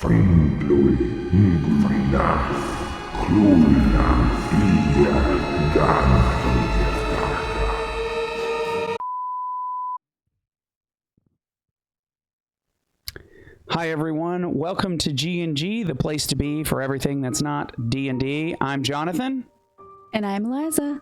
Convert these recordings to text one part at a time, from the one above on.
Hi everyone, welcome to G&G, the place to be for everything that's not D&D. I'm Jonathan. And I'm Eliza.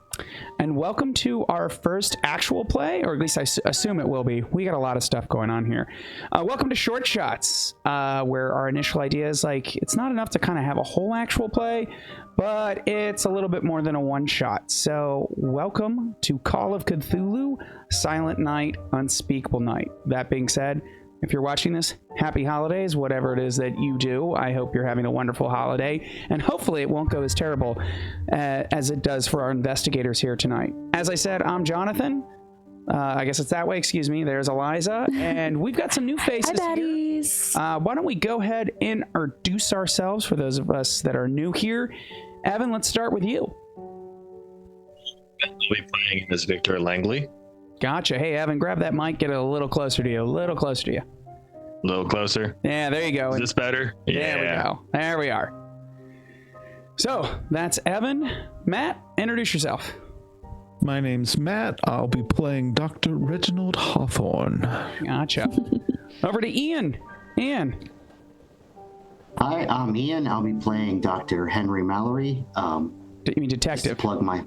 And welcome to our first actual play, or at least I assume it will be. We got a lot of stuff going on here. Welcome to Short Shots, where our initial idea is like, it's not enough to kind of have a whole actual play, but it's a little bit more than a one-shot. So welcome to Call of Cthulhu, Silent Night, Unspeakable Night. That being said, if you're watching this, happy holidays, whatever it is that you do. I hope you're having a wonderful holiday, and hopefully it won't go as terrible as it does for our investigators here tonight. As I said, I'm Jonathan. I guess it's that way, excuse me. There's Eliza, and we've got some new faces here. Why don't we go ahead and introduce ourselves for those of us that are new here. Evan, let's start with you. I'll be playing as Victor Langley. Gotcha. Hey, Evan, grab that mic. Get it a little closer to you. A little closer to you. A little closer. Yeah, there you go. Is this better? There we go. There we are. So, that's Evan. Matt, introduce yourself. My name's Matt. I'll be playing Dr. Reginald Hawthorne. Gotcha. Over to Ian. Ian. Hi, I'm Ian. I'll be playing Dr. Henry Mallory. You mean detective? Plug my...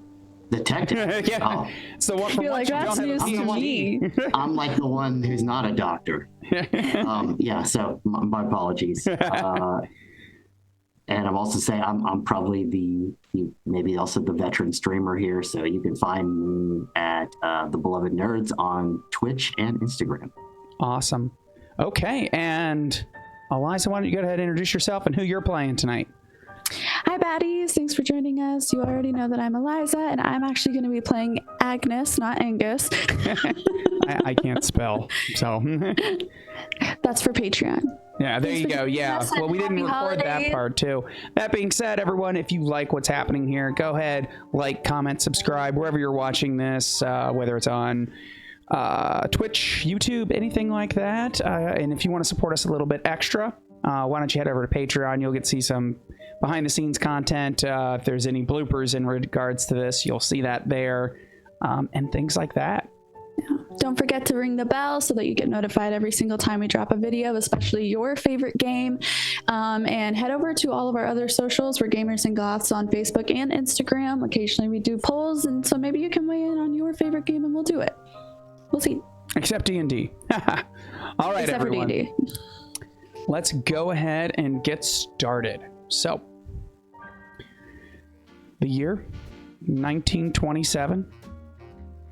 Detective? Yeah. Oh. So what? You're like, that's news to me. I'm like the one who's not a doctor. Yeah, so my apologies. And I'm also saying I'm probably maybe also the veteran streamer here, so you can find me at The Beloved Nerds on Twitch and Instagram. Awesome. Okay, and Eliza, why don't you go ahead and introduce yourself and who you're playing tonight? Hi, baddies. Thanks for joining us. You already know that I'm Eliza, and I'm actually going to be playing Agnes, not Angus. I can't spell, so. That's for Patreon. Yeah, there you go. Yeah, well, we didn't record that part, too. That being said, everyone, if you like what's happening here, go ahead, like, comment, subscribe, wherever you're watching this, whether it's on Twitch, YouTube, anything like that. And if you want to support us a little bit extra, why don't you head over to Patreon? You'll get to see some behind-the-scenes content. If there's any bloopers in regards to this, you'll see that there, and things like that. Yeah. Don't forget to ring the bell so that you get notified every single time we drop a video, especially your favorite game. And head over to all of our other socials. We're Gamers and Goths on Facebook and Instagram. Occasionally we do polls, and so maybe you can weigh in on your favorite game, and we'll do it. We'll see. Except D&D. All right, except everyone. For D&D. Let's go ahead and get started. So, the year 1927,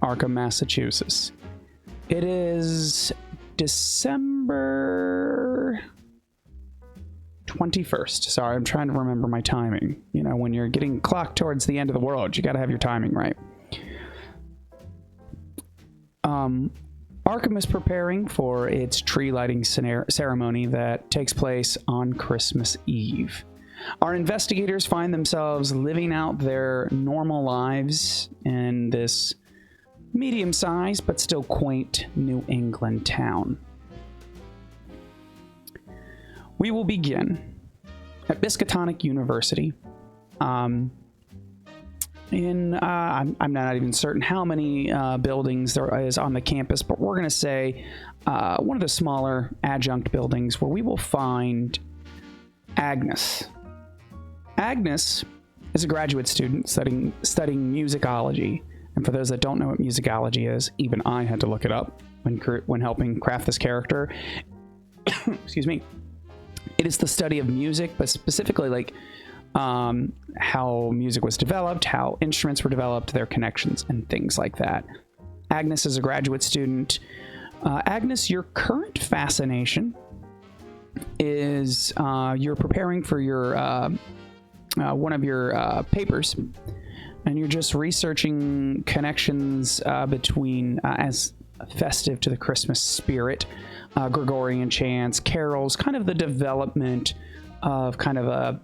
Arkham, Massachusetts. It is December 21st. Sorry, I'm trying to remember my timing. You know, when you're getting clocked towards the end of the world, you got to have your timing right. Arkham is preparing for its tree lighting ceremony that takes place on Christmas Eve. Our investigators find themselves living out their normal lives in this medium-sized but still quaint New England town. We will begin at Miskatonic University. I'm not even certain how many buildings there is on the campus, but we're going to say one of the smaller adjunct buildings where we will find Agnes. Agnes is a graduate student studying musicology. And for those that don't know what musicology is, even I had to look it up when helping craft this character. Excuse me. It is the study of music, but specifically like how music was developed, how instruments were developed, their connections, and things like that. Agnes is a graduate student. Agnes, your current fascination is you're preparing for your one of your papers, and you're just researching connections between as festive to the Christmas spirit, Gregorian chants, carols, kind of the development of kind of a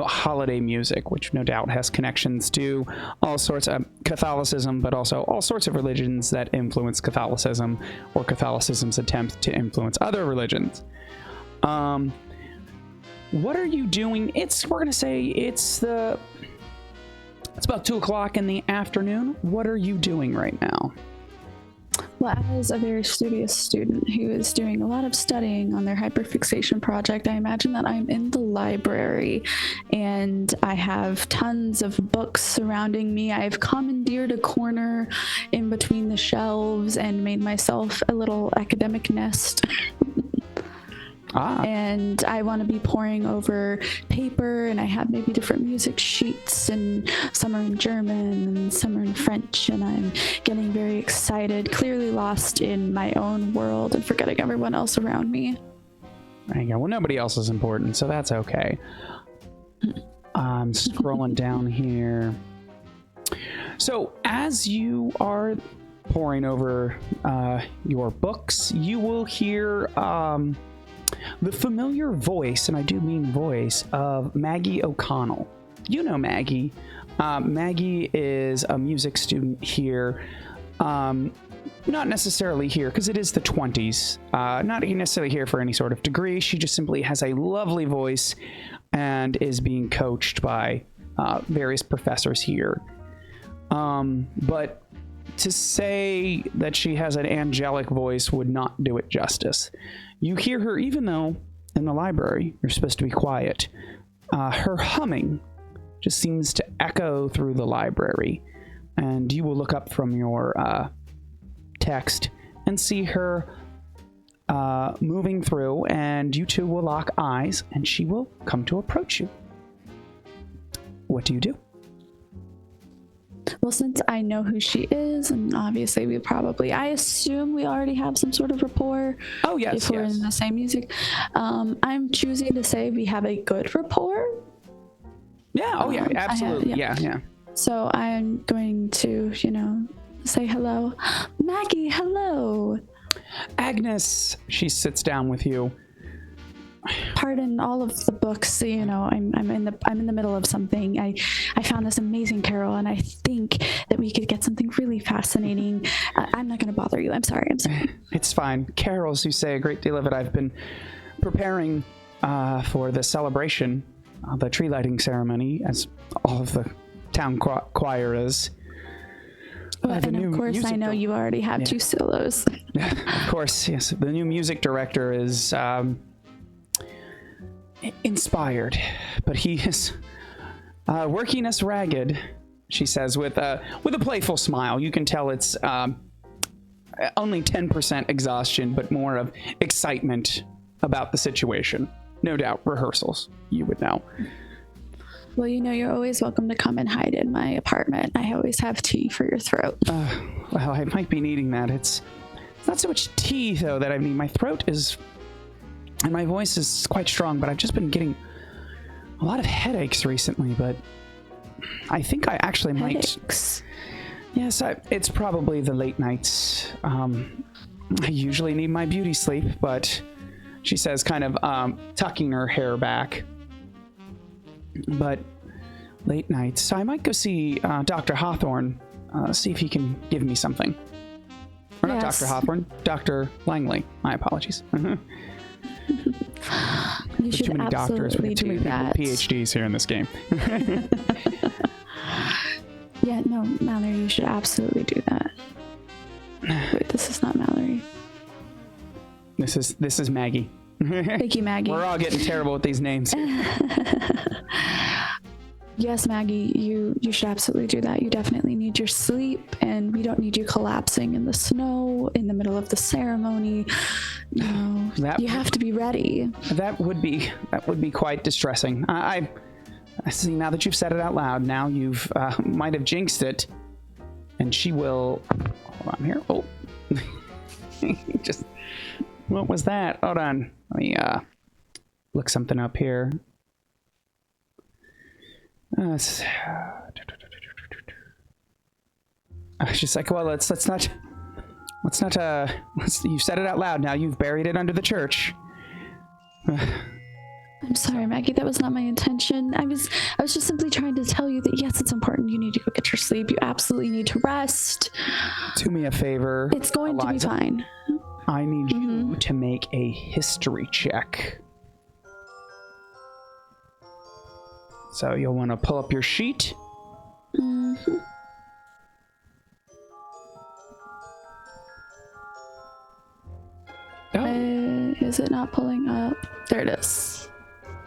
holiday music, which no doubt has connections to all sorts of Catholicism, but also all sorts of religions that influence Catholicism or Catholicism's attempt to influence other religions. What are you doing? We're gonna say it's about 2:00 in the afternoon. What are you doing right now? Well, as a very studious student who is doing a lot of studying on their hyperfixation project, I imagine that I'm in the library and I have tons of books surrounding me. I've commandeered a corner in between the shelves and made myself a little academic nest. And I want to be poring over paper, and I have maybe different music sheets, and some are in German and some are in French, and I'm getting very excited, clearly lost in my own world and forgetting everyone else around me. There you go. Well, nobody else is important, so that's okay. I'm scrolling down here. So as you are poring over your books, you will hear the familiar voice, and I do mean voice, of Maggie O'Connell. You know Maggie. Maggie is a music student here. Not necessarily here, because it is the 20s. Not necessarily here for any sort of degree. She just simply has a lovely voice and is being coached by various professors here. But to say that she has an angelic voice would not do it justice. You hear her, even though in the library you're supposed to be quiet. Her humming just seems to echo through the library. And you will look up from your text and see her moving through, and you two will lock eyes, and she will come to approach you. What do you do? Well, since I know who she is, and obviously I assume we already have some sort of rapport. Oh, yes, if we're in the same music. I'm choosing to say we have a good rapport. Yeah, oh yeah, absolutely. Yeah. So I'm going to, say hello. Maggie, hello. Agnes, she sits down with you. Pardon all of the books, I'm in the middle of something. I found this amazing carol, and I think that we could get something really fascinating. I'm not going to bother you. I'm sorry. It's fine. Carols, you say a great deal of it. I've been preparing for the celebration, the tree lighting ceremony, as all of the town choir is. And of course, I know you already have 2 solos. Of course, yes. The new music director is inspired, but he is working us ragged, she says with a playful smile. You can tell it's only 10% exhaustion, but more of excitement about the situation. No doubt rehearsals, you would know. Well, you're always welcome to come and hide in my apartment. I always have tea for your throat. Well, I might be needing that. It's not so much tea, though, that I need. My throat is, and my voice is quite strong, but I've just been getting a lot of headaches recently, but I think I actually Headaches? might. Yes, it's probably the late nights. I usually need my beauty sleep, but she says, kind of tucking her hair back. But late nights, so I might go see Dr. Hawthorne, see if he can give me something. Or not Dr. Hawthorne, Dr. Langley. My apologies. You should too many doctors. We have too many people with PhDs here in this game. Yeah, no, Mallory, you should absolutely do that. Wait, this is not Mallory. This is Maggie. Thank you, Maggie. We're all getting terrible with these names. Yes, Maggie, you should absolutely do that. You definitely need your sleep, and we don't need you collapsing in the snow in the middle of the ceremony. You have to be ready. That would be quite distressing. I see now that you've said it out loud. Now you've might have jinxed it, and she will. Hold on here. Oh, just what was that? Hold on. Let me look something up here. She's like, well, let's not. You've said it out loud. Now you've buried it under the church. I'm sorry, Maggie. That was not my intention. I was just simply trying to tell you that yes, it's important. You need to go get your sleep. You absolutely need to rest. Do me a favor. It's going Eliza. to be fine. I need you to make a history check. So you'll want to pull up your sheet. Mm-hmm. Is it not pulling up? There it is.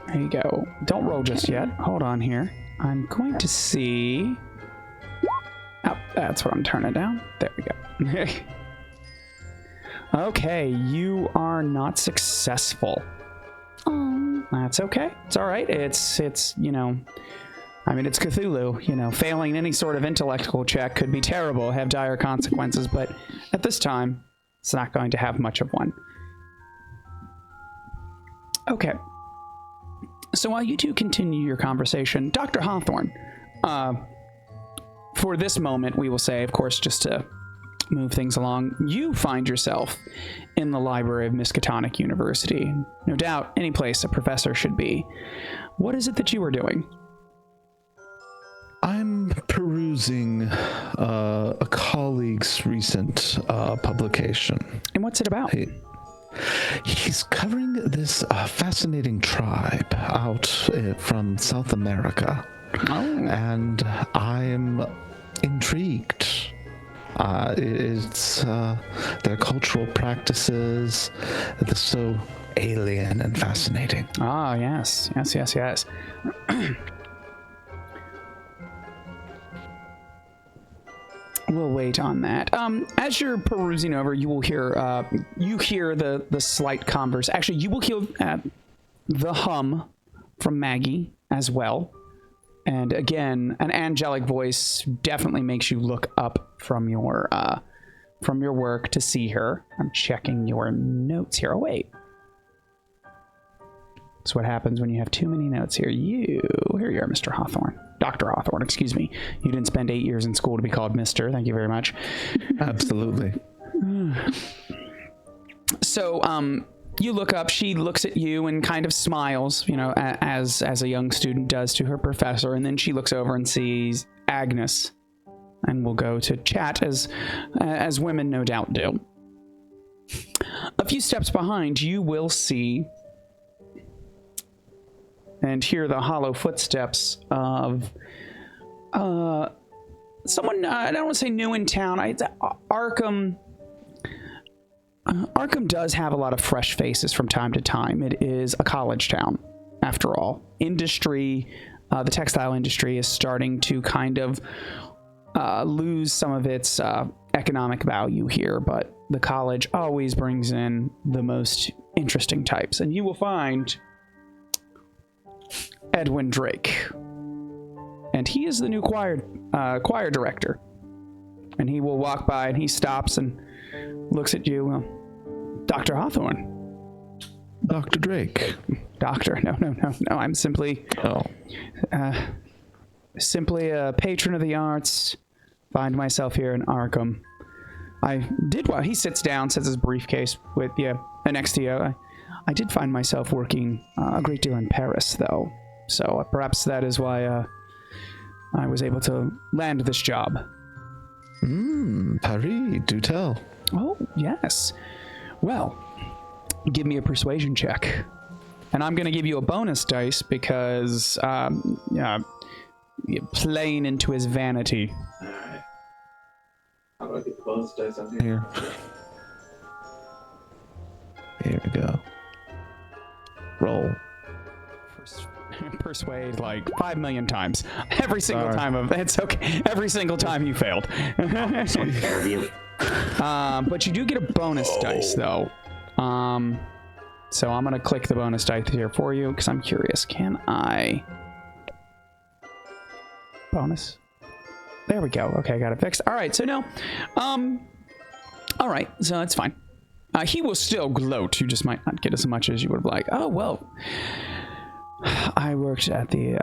There you go. Don't roll just yet. Hold on here. I'm going to see... Oh, that's what I'm turning down. There we go. Okay, you are not successful. Oh. That's okay. It's all right. It's you know, I mean, it's Cthulhu. You know, failing any sort of intellectual check could be terrible, have dire consequences, but at this time, it's not going to have much of one. Okay. So while you two continue your conversation, Dr. Hawthorne, for this moment, we will say, of course, just to move things along, you find yourself in the library of Miskatonic University. No doubt, any place a professor should be. What is it that you are doing? I'm perusing a colleague's recent publication. And what's it about? He's covering this fascinating tribe out from South America. Oh. And I'm intrigued. It's their cultural practices. They're so alien and fascinating. Ah, yes. We'll wait on that. As you're perusing over, you will hear the slight converse. Actually, you will hear the hum from Maggie as well. And again, an angelic voice definitely makes you look up from your work to see her. I'm checking your notes here. Oh, wait. That's what happens when you have too many notes here. Here you are, Mr. Hawthorne. Dr. Hawthorne, excuse me. You didn't spend 8 years in school to be called Mr. Thank you very much. Absolutely. So, you look up, she looks at you and kind of smiles, you know, as a young student does to her professor, and then she looks over and sees Agnes, and we'll go to chat as women no doubt do. A few steps behind, you will see and hear the hollow footsteps of someone, I don't want to say new in town. Arkham does have a lot of fresh faces from time to time. It is a college town, after all. Industry, the textile industry is starting to kind of lose some of its economic value here, but the college always brings in the most interesting types. And you will find Edwin Drake. And he is the new choir director. And he will walk by and he stops and looks at you. Dr. Hawthorne. Dr. Drake. Doctor. No. I'm simply simply a patron of the arts. Find myself here in Arkham. I did well. He sits down, sets his briefcase with you next to you. I did find myself working a great deal in Paris, though. So perhaps that is why I was able to land this job. Paris, do tell. Oh, yes. Well, give me a persuasion check. And I'm going to give you a bonus dice because you're playing into his vanity. Alright. How do I get the bonus dice on here? Here we go. Roll. Persuade like 5 million times. Every single time it's okay. Every single time you failed. But you do get a bonus dice though. So I'm gonna click the bonus dice here for you because I'm curious. Can I bonus? There we go. Okay, got it fixed. All right, so no. All right, so that's fine. He will still gloat. You just might not get as much as you would have liked. Oh well. I worked at the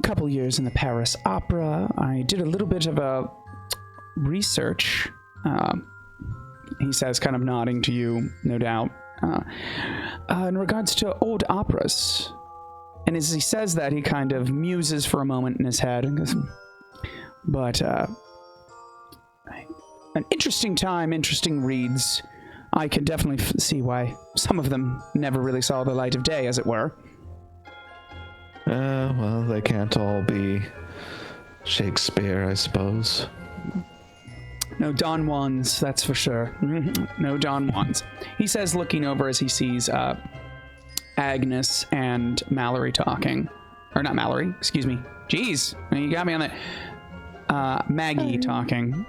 couple years in the Paris Opera. I did a little bit of a research. He says, kind of nodding to you, no doubt, in regards to old operas. And as he says that, he kind of muses for a moment in his head and goes, but an interesting time, interesting reads. I can definitely see why some of them never really saw the light of day, as it were. Well, they can't all be Shakespeare, I suppose. No Don Juans, that's for sure. No Don Juans. He says, looking over as he sees Agnes and Mallory talking. Or not Mallory, excuse me. Jeez, you got me on that. Maggie talking.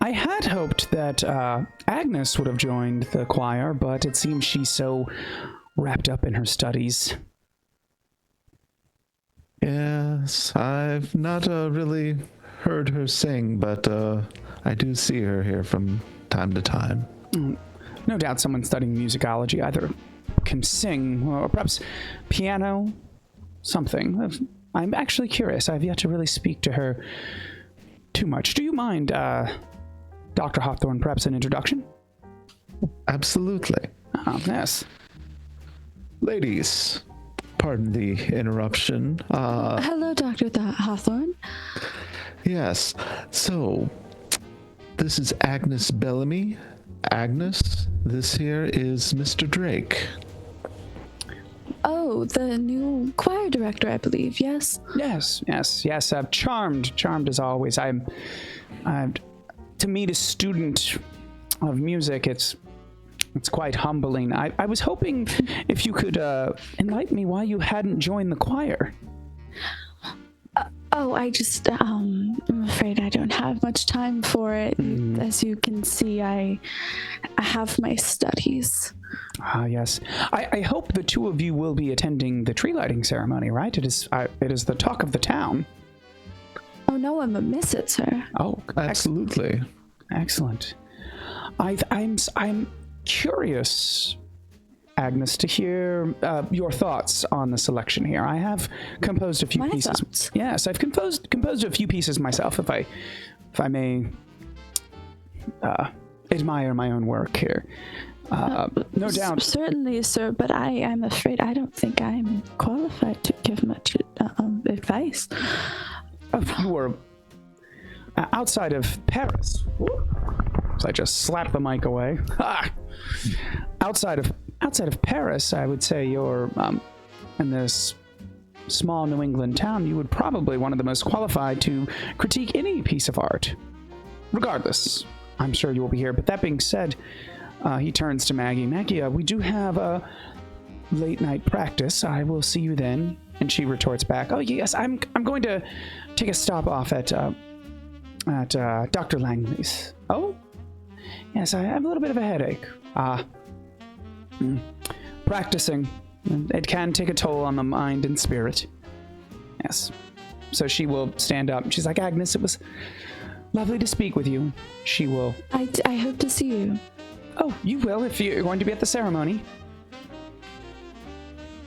I had hoped that Agnes would have joined the choir, but it seems she's so wrapped up in her studies. Yes, I've not really heard her sing, but I do see her here from time to time. No doubt someone studying musicology either can sing or perhaps piano, something. I'm actually curious. I've yet to really speak to her too much. Do you mind, Dr. Hawthorne, perhaps an introduction? Absolutely. Oh, yes. Ladies, pardon the interruption. Hello, Dr. Hawthorne. Yes, so this is Agnes Bellamy. Agnes, this here is Mr. Drake. Oh, the new choir director, I believe, yes? Yes. Charmed as always. I'm to meet a student of music, it's quite humbling. I was hoping if you could enlighten me why you hadn't joined the choir. I just, I'm afraid I don't have much time for it. As you can see, I have my studies. Ah, yes. I hope the two of you will be attending the tree lighting ceremony, right? It is the talk of the town. Oh, no one would miss it, sir. Oh, Absolutely. Excellent. I'm curious, Agnes, to hear your thoughts on the selection here. I have composed a few My pieces. thoughts? Yes, I've composed a few pieces myself. If I may admire my own work here. No doubt. Certainly, sir, but I'm afraid I don't think I'm qualified to give much advice. You were outside of Paris. So I just slapped the mic away. Outside of Paris, I would say you're in this small New England town. You would probably one of the most qualified to critique any piece of art. Regardless, I'm sure you will be here. But that being said, he turns to Maggie. Maggie, we do have a late night practice. I will see you then. And she retorts back, "Oh yes, I'm going to take a stop off at Dr. Langley's." "Oh, yes, I have a little bit of a headache." Practicing. It can take a toll on the mind and spirit. Yes. So she will stand up. She's like, "Agnes, it was lovely to speak with you." She will... I hope to see you. "Oh, you will if you're going to be at the ceremony."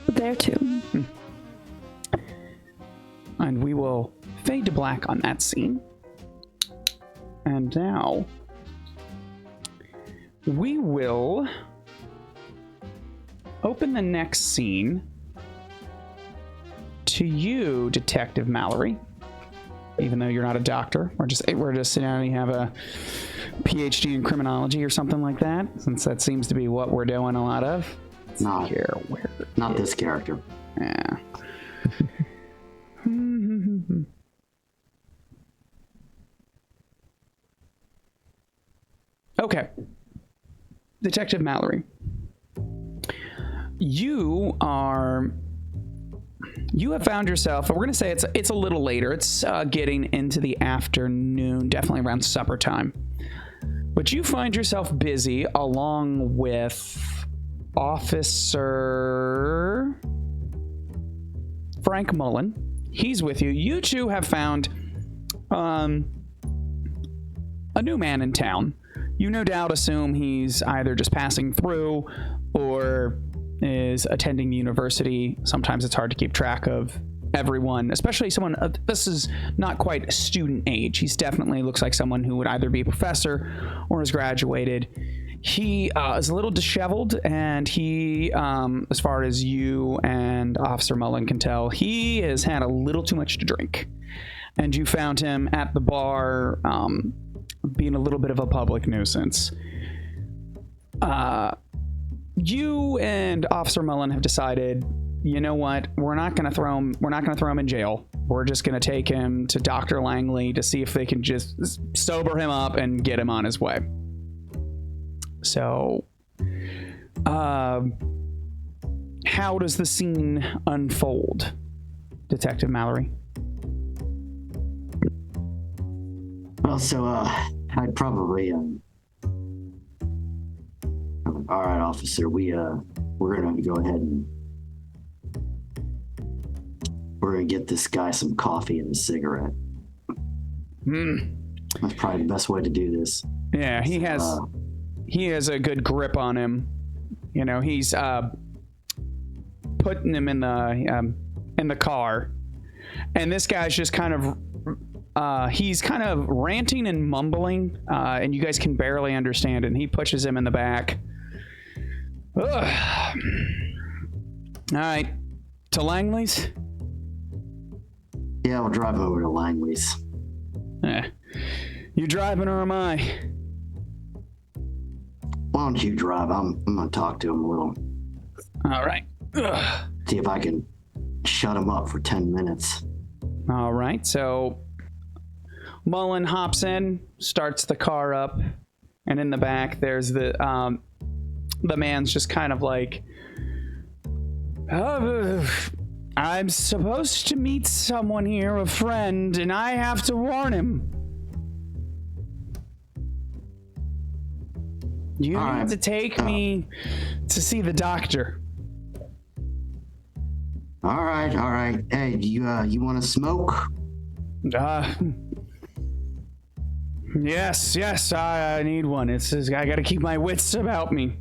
There too. And we will fade to black on that scene. And now we will open the next scene to you, Detective Mallory. Even though you're not a doctor, we're just sitting down and you have a PhD in criminology or something like that, since that seems to be what we're doing a lot of. Not Here, where? Not this character. Yeah. Okay. Detective Mallory. You have found yourself, we're going to say it's a little later. It's getting into the afternoon, definitely around supper time. But you find yourself busy along with Officer Frank Mullen. He's with you. You two have found a new man in town. You no doubt assume he's either just passing through or is attending university. Sometimes it's hard to keep track of everyone, especially someone, this is not quite student age. He's definitely looks like someone who would either be a professor or has graduated. He is a little disheveled, and he, as far as you and Officer Mullen can tell, he has had a little too much to drink. And you found him at the bar, being a little bit of a public nuisance. You and Officer Mullen have decided you know what? We're not going to throw him in jail. We're just going to take him to Dr. Langley to see if they can just sober him up and get him on his way. So, how does the scene unfold, Detective Mallory? Well, so I'd probably all right, officer, we're gonna go ahead and we're gonna get this guy some coffee and a cigarette. That's probably the best way to do this. Yeah, he has a good grip on him. You know, he's putting him in the car, and this guy's just kind of he's kind of ranting and mumbling, and you guys can barely understand it. And he pushes him in the back. Ugh. All right, to Langley's. Yeah, we'll drive over to Langley's. You driving or am I? Why don't you drive? I'm gonna talk to him a little. All right. Ugh. See if I can shut him up for 10 minutes. All right. So Mullen hops in, starts the car up, and in the back there's the man's just kind of like, I'm supposed to meet someone here, a friend, and I have to warn him. You need to take me to see the doctor. All right. Hey, do you want to smoke? Yes, I need one. It's just, I gotta keep my wits about me.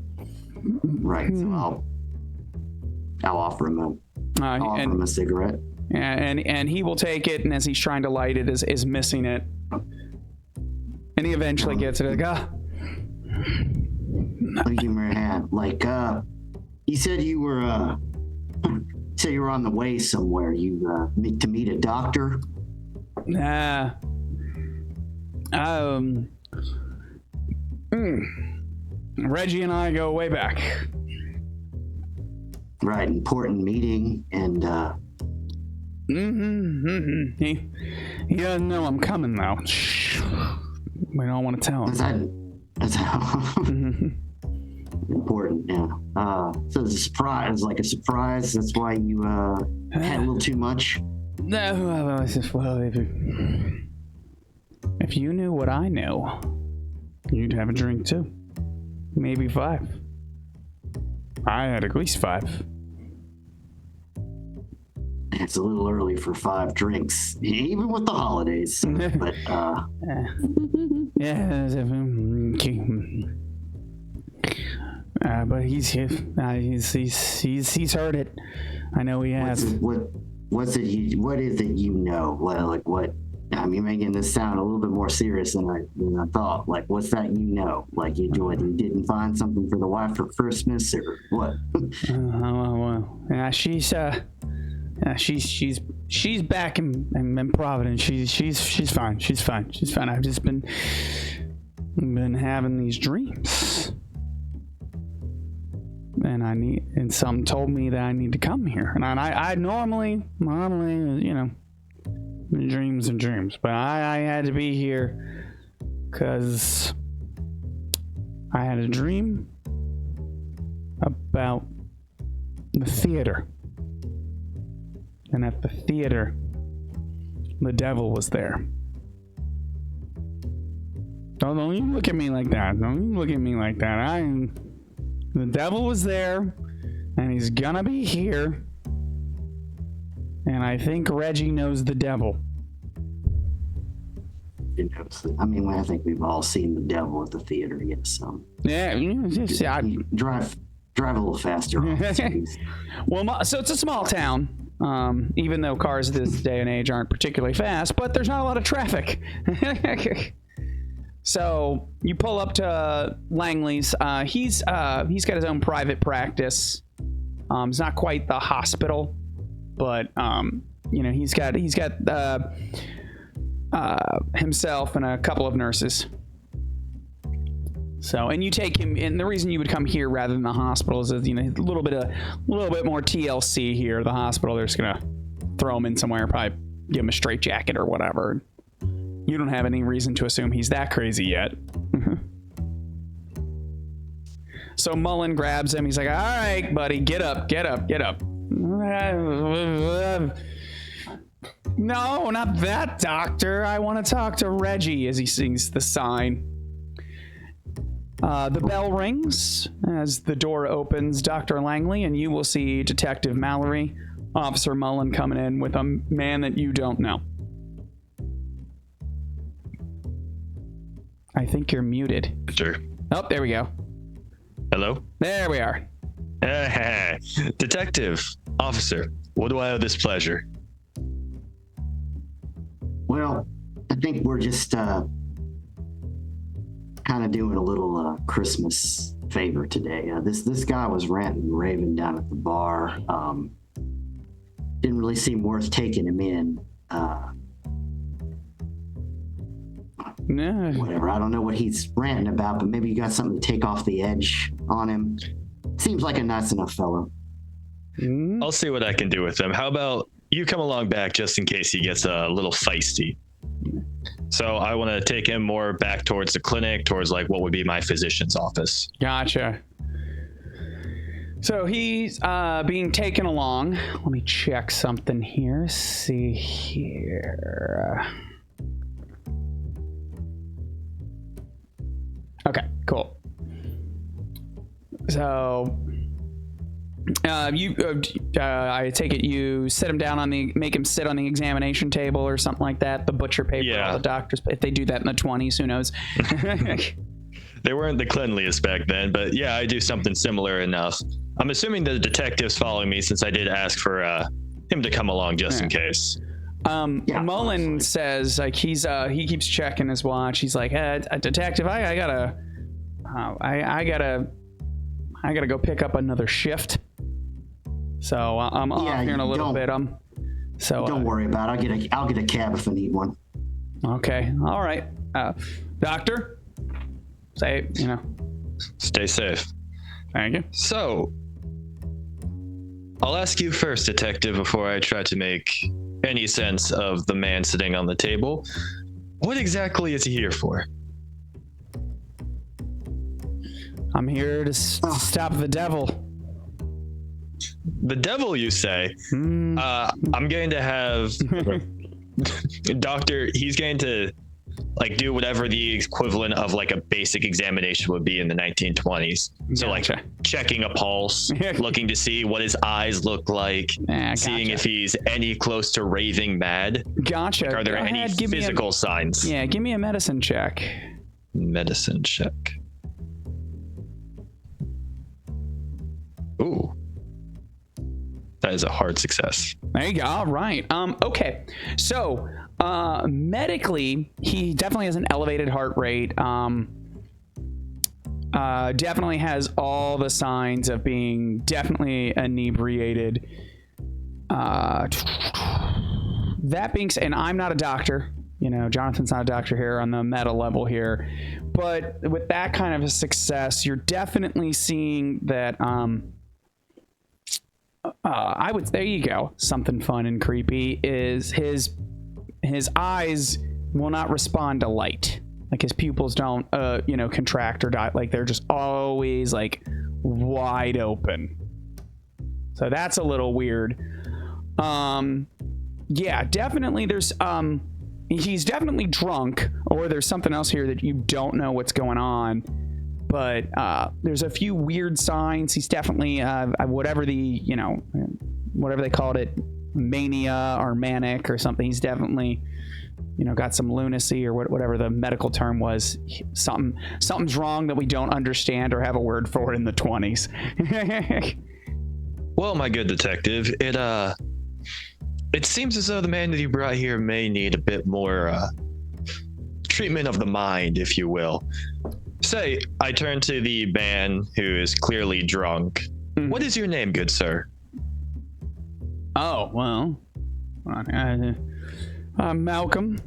Right, so I'll offer him a cigarette. Yeah, and he will take it, and as he's trying to light it, is missing it. And he eventually gets it. Like, Let me give him your hand. Like, you said you were on the way somewhere. You to meet a doctor? Reggie and I go way back. Right, important meeting, and He doesn't know I'm coming though. Shh. We don't want to tell him. That's important, yeah. So it's a surprise, like a surprise. That's why you had a little too much. No, well, if you knew what I know, you'd have a drink too. Maybe 5. I had at least 5. It's a little early for 5 drinks, even with the holidays. But yeah. But he's heard it. I know he has. What is it you know? What? I mean, making this sound a little bit more serious than I thought. Like, what's that you know? Like, you didn't find something for the wife for Christmas or what? Well, yeah, she's back in Providence. She's fine. She's fine. I've just been having these dreams, and something told me that I need to come here. And I normally, you know, dreams and dreams, but I had to be here because I had a dream about the theater. And at the theater, the devil was there. Don't even look at me like that. The devil was there, and he's gonna be here. And I think Reggie knows the devil. I mean, I think we've all seen the devil at the theater. Yes. Yeah. Drive a little faster. Well, so it's a small town. Even though cars this day and age aren't particularly fast, but there's not a lot of traffic. So you pull up to Langley's. He's got his own private practice. It's not quite the hospital, but you know, he's got himself and a couple of nurses. So, and you take him, and the reason you would come here rather than the hospital is, a little bit more TLC here. The hospital, they're just gonna throw him in somewhere, probably give him a straitjacket or whatever. You don't have any reason to assume he's that crazy yet. So Mullen grabs him. He's like, "All right, buddy, get up. No, not that doctor. I want to talk to Reggie," as he sings the sign. The bell rings as the door opens, Dr. Langley, and you will see Detective Mallory, Officer Mullen coming in with a man that you don't know. I think you're muted. Sure. Oh, there we go. Hello? There we are. Detective, officer, what do I owe this pleasure? Well, I think we're just kind of doing a little Christmas favor today. This guy was ranting and raving down at the bar. Didn't really seem worth taking him in. No. Whatever. I don't know what he's ranting about, but maybe you got something to take off the edge on him. Seems like a nice enough fellow. I'll see what I can do with him. How about you come along back just in case he gets a little feisty? So I want to take him more back towards the clinic, towards like what would be my physician's office. Gotcha. So he's being taken along. Let me check something here. See here. Okay, cool. So, I take it you sit him down make him sit on the examination table or something like that. The butcher paper, all the doctors, if they do that in the 20s, who knows? They weren't the cleanliest back then, but yeah, I do something similar enough. I'm assuming the detective's following me since I did ask for him to come along just in case. Mullen says like he keeps checking his watch. He's like, detective, I gotta go pick up another shift. So I'm off here in a little bit. So don't worry about it. I'll get a cab if I need one. Okay, all right. Doctor, stay safe. Thank you. So I'll ask you first, detective, before I try to make any sense of the man sitting on the table. What exactly is he here for? I'm here to stop the devil. The devil, you say? I'm going to have Doctor, he's going to like do whatever the equivalent of like a basic examination would be in the 1920s. So like checking a pulse, looking to see what his eyes look like, seeing if he's any close to raving mad. Gotcha. Like, are there any physical signs? Yeah, give me a medicine check. Medicine check. Ooh. That is a hard success. There you go. All right. Okay. So, medically, he definitely has an elevated heart rate. Definitely has all the signs of being definitely inebriated. That being said, and I'm not a doctor. Jonathan's not a doctor here on the meta level here. But with that kind of a success, you're definitely seeing that... there you go. Something fun and creepy is his eyes will not respond to light. Like his pupils don't, contract or dilate. Like they're just always like wide open. So that's a little weird. Yeah, definitely there's, he's definitely drunk, or there's something else here that you don't know what's going on. But there's a few weird signs. He's definitely whatever they called it, mania or manic or something. He's definitely, got some lunacy or whatever the medical term was. Something's wrong that we don't understand or have a word for in the 20s. Well, my good detective, it seems as though the man that you brought here may need a bit more treatment of the mind, if you will. Say, I turn to the man who is clearly drunk. Mm-hmm. What is your name, good sir? Oh, well, Malcolm.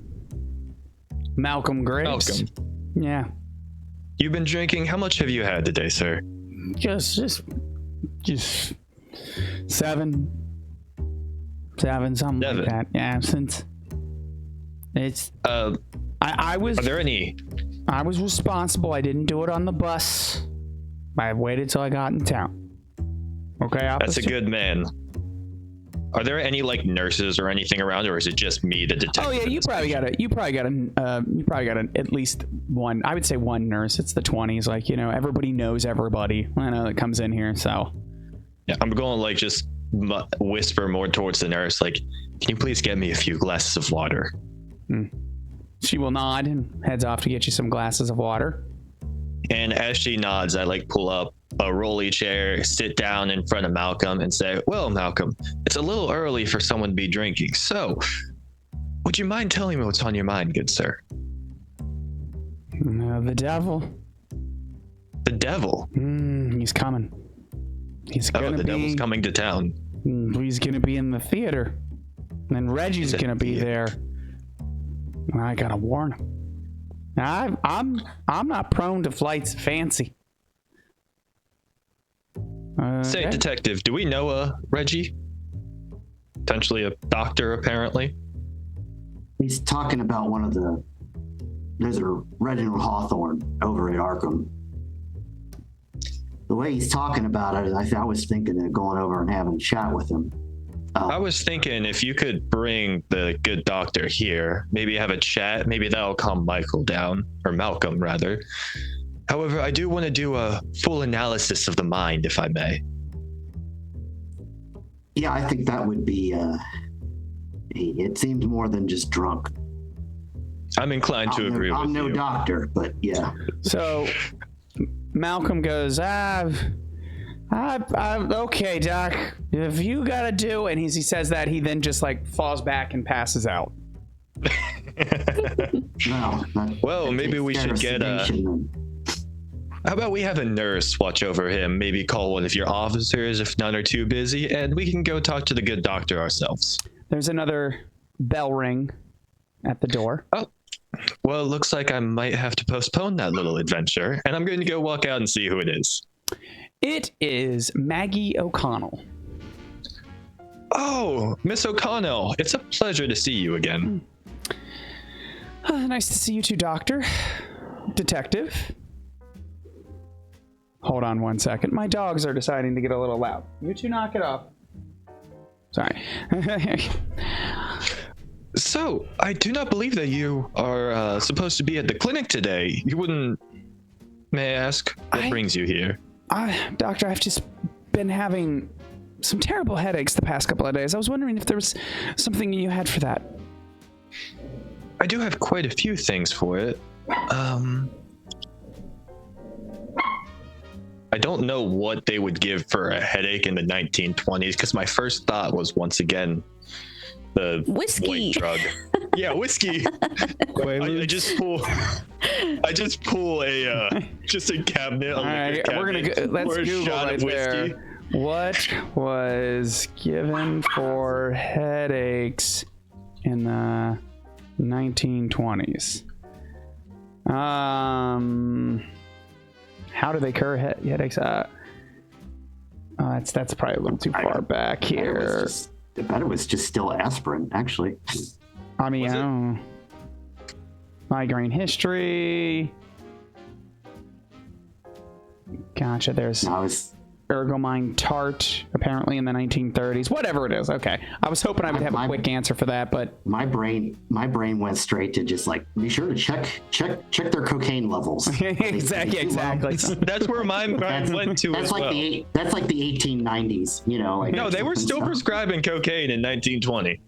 Malcolm Graves. Malcolm. Yeah. you've been drinking. How much have you had today, sir? Just 7, something like that. Yeah, since it's I was. Are there any? I was responsible. I didn't do it on the bus. I waited till I got in town. Okay, officer? That's a good man. Are there any like nurses or anything around, or is it just me, the detective? Oh yeah, you probably got at least one. I would say one nurse. It's the 20s. Like, you know, everybody knows everybody. I know that comes in here. So yeah, I'm going to like just whisper more towards the nurse. Like, can you please get me a few glasses of water? She will nod and heads off to get you some glasses of water. And as she nods, I like pull up a rolly chair, sit down in front of Malcolm and say, well, Malcolm, it's a little early for someone to be drinking. So would you mind telling me what's on your mind, good sir? The devil. The devil? He's coming. He's gonna the devil's coming to town. He's gonna be in the theater. And Reggie's gonna be there. And I gotta warn him. I'm not prone to flights of fancy. Say, detective, do we know a Reggie? Potentially a doctor, apparently. He's talking about there's a Reginald Hawthorne over at Arkham. The way he's talking about it, I was thinking of going over and having a chat with him. I was thinking if you could bring the good doctor here, maybe have a chat, maybe that'll calm Michael down, or Malcolm rather. However, I do want to do a full analysis of the mind, if I may. Yeah, I think that would be, it seems more than just drunk. I'm inclined to agree with you. I'm no doctor, but yeah. So Malcolm goes, okay, Doc, if you gotta do, and he says that, he then just like falls back and passes out. No. Well, maybe we should get how about we have a nurse watch over him? Maybe call one of your officers if none are too busy, and we can go talk to the good doctor ourselves. There's another bell ring at the door. Oh, well, it looks like I might have to postpone that little adventure, and I'm going to go walk out and see who it is. It is Maggie O'Connell. Oh, Miss O'Connell, it's a pleasure to see you again. Nice to see you too, Doctor. Detective. Hold on one second. My dogs are deciding to get a little loud. You two knock it off. Sorry. So, I do not believe that you are supposed to be at the clinic today. You wouldn't... May I ask, what brings you here? Doctor, I've just been having some terrible headaches the past couple of days. I was wondering if there was something you had for that. I do have quite a few things for it. I don't know what they would give for a headache in the 1920s, because my first thought was, once again, the whiskey. White drug. Yeah, whiskey. I just pull a just a cabinet. All right, we're gonna let's Google right there. What was given for headaches in the 1920s? How do they cure headaches? That's probably a little too far back here. I bet it was just still aspirin, actually. I mean, I don't know. Migraine history. Gotcha. There's ergomine tart, apparently in the 1930s. Whatever it is. Okay. I was hoping I would have a quick answer for that, but my brain went straight to just like, be sure to check their cocaine levels. Exactly. That's where my mind went to. That's like that's like the 1890s. You know. Like, no, they were still prescribing cocaine in 1920.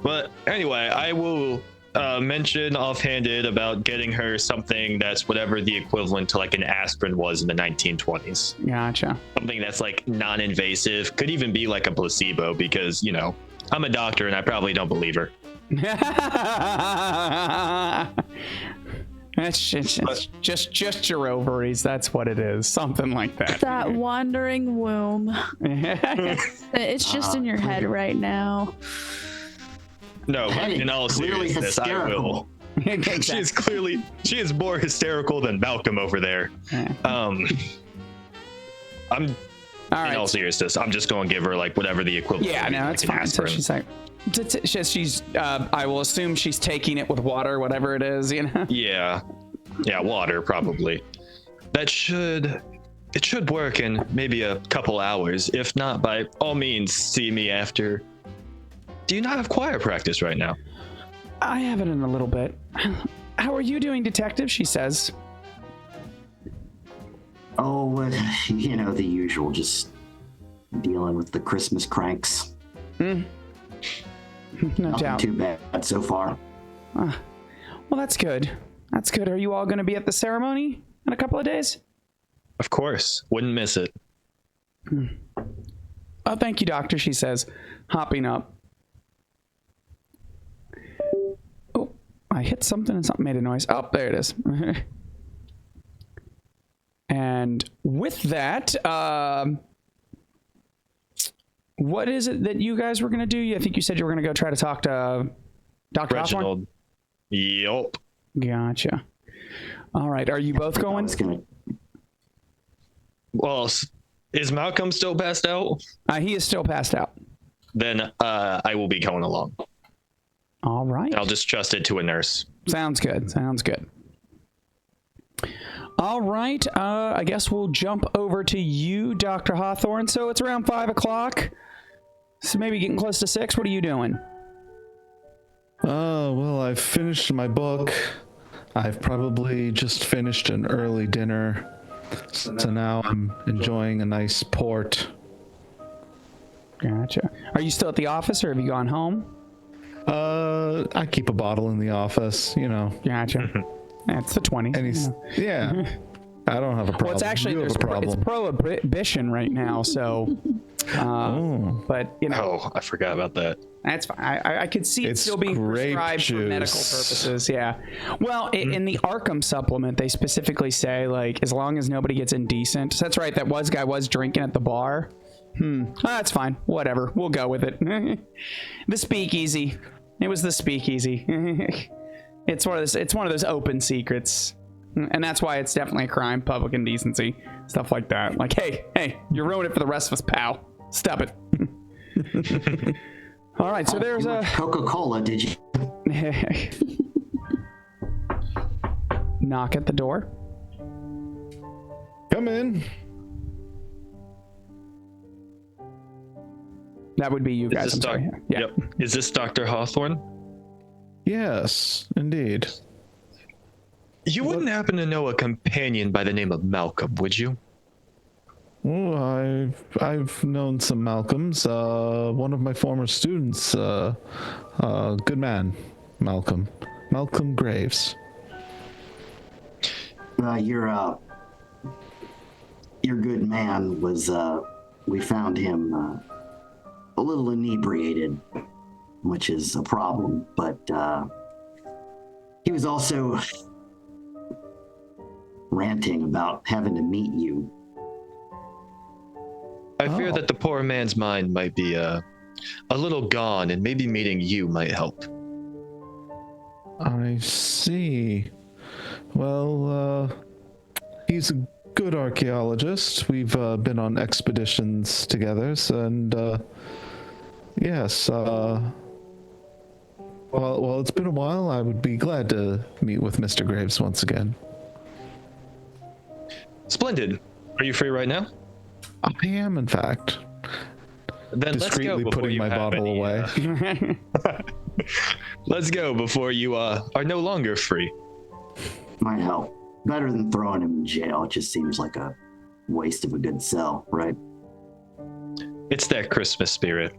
But anyway, I will mention offhanded about getting her something that's whatever the equivalent to like an aspirin was in the 1920s. Gotcha. Something that's like non-invasive, could even be like a placebo, because, you know, I'm a doctor and I probably don't believe her. That's just your ovaries. That's what it is. Something like that. That wandering womb. It's just in your head right now. No, in all seriousness, I will. Exactly. She is more hysterical than Malcolm over there. Yeah. In all seriousness, I'm just going to give her like whatever the equivalent. Yeah, no, that's fine. So she's like, I will assume she's taking it with water, whatever it is, you know? Yeah, water probably. It should work in maybe a couple hours. If not, by all means, see me after. Do you not have choir practice right now? I have it in a little bit. How are you doing, Detective? She says. Oh, the usual, just dealing with the Christmas cranks. No Nothing doubt. too bad so far. Well, that's good. That's good. Are you all going to be at the ceremony in a couple of days? Of course. Wouldn't miss it. Oh, thank you, Doctor, she says, hopping up. Oh, I hit something and something made a noise. Oh, there it is. And with that, what is it that you guys were going to do? I think you said you were going to go try to talk to Dr. Hawthorne? Reginald. Yup. Gotcha. All right. Are you both going? Well, is Malcolm still passed out? He is still passed out. Then I will be going along. All right. I'll just trust it to a nurse. Sounds good. Sounds good. All right. I guess we'll jump over to you, Dr. Hawthorne. So it's around 5 o'clock. So maybe getting close to 6. What are you doing? Well, I've finished my book. I've probably just finished an early dinner. So now I'm enjoying a nice port. Gotcha. Are you still at the office or have you gone home? I keep a bottle in the office, Gotcha. That's the 20s. And yeah. I don't have a problem. Well, it's actually it's prohibition right now, so. But Oh, I forgot about that. That's fine. I could see it still being prescribed for medical purposes. Yeah. Well, in the Arkham supplement, they specifically say like as long as nobody gets indecent. So that's right. That guy was drinking at the bar. That's fine. Whatever. We'll go with it. The speakeasy. It was the speakeasy. It's one of those open secrets. And that's why it's definitely a crime, public indecency, stuff like that. Like, hey, you're ruining it for the rest of us, pal. Stop it. All right, so there's a Coca-Cola, did you? Knock at the door. Come in. That would be you guys. I'm sorry. Yeah. Yep. Is this Dr. Hawthorne? Yes, indeed. You wouldn't happen to know a companion by the name of Malcolm, would you? Oh, I've known some Malcolms. One of my former students, good man, Malcolm Graves. Your good man was. We found him a little inebriated, which is a problem. But he was also ranting about having to meet you. I fear that the poor man's mind might be a little gone, and maybe meeting you might help. I see. Well, he's a good archaeologist. We've been on expeditions together, and yes. Well, it's been a while. I would be glad to meet with Mr. Graves once again. Splendid. Are you free right now? I am, in fact. Then discreetly let's go putting my bottle away. Let's go before you are no longer free. Might help. Better than throwing him in jail. It just seems like a waste of a good sell, right? It's that Christmas spirit.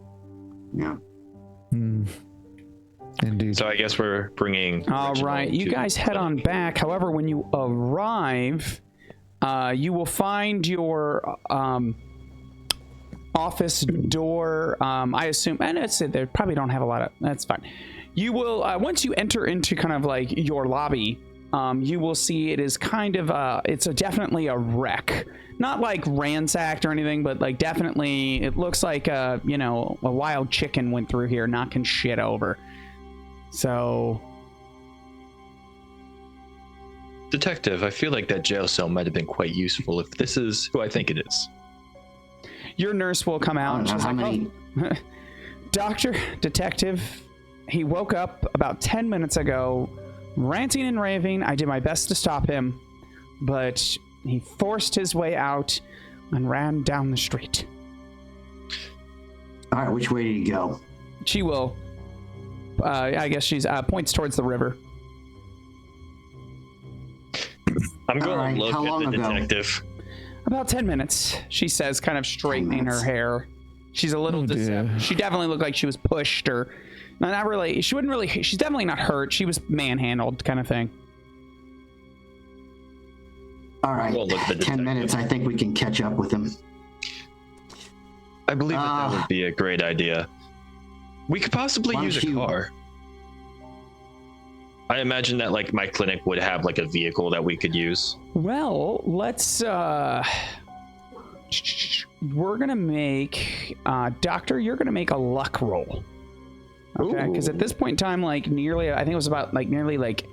Yeah. Indeed. So I guess we're bringing. All right, you guys head on back. However, when you arrive, you will find your office door. I assume, and they probably don't have a lot of. That's fine. You will once you enter into kind of like your lobby. You will see it is kind of it's definitely a wreck. Not like ransacked or anything, but like definitely it looks like a wild chicken went through here knocking shit over. So Detective, I feel like that jail cell might have been quite useful if this is who I think it is. Your nurse will come out and she's How like, many? "Oh, Doctor, Detective, he woke up about 10 minutes ago, ranting and raving. I did my best to stop him, but he forced his way out and ran down the street." All right, which way did he go? She will, I guess she's points towards the river. I'm going Alright, to look how at long the ago? detective. About 10 minutes, she says, kind of straightening her minutes. hair. She's a little dear. She definitely looked like she was pushed or not really. She wouldn't really. She's definitely not hurt. She was manhandled, kind of thing. All right, Well, look at the 10 detective. minutes. I think we can catch up with him. I believe that would be a great idea. We could possibly Why use a don't you- car. I imagine that like my clinic would have like a vehicle that we could use. Well, let's. We're gonna make Doctor. You're gonna make a luck roll. Okay, because at this point in time, like nearly, I think it was about like nearly like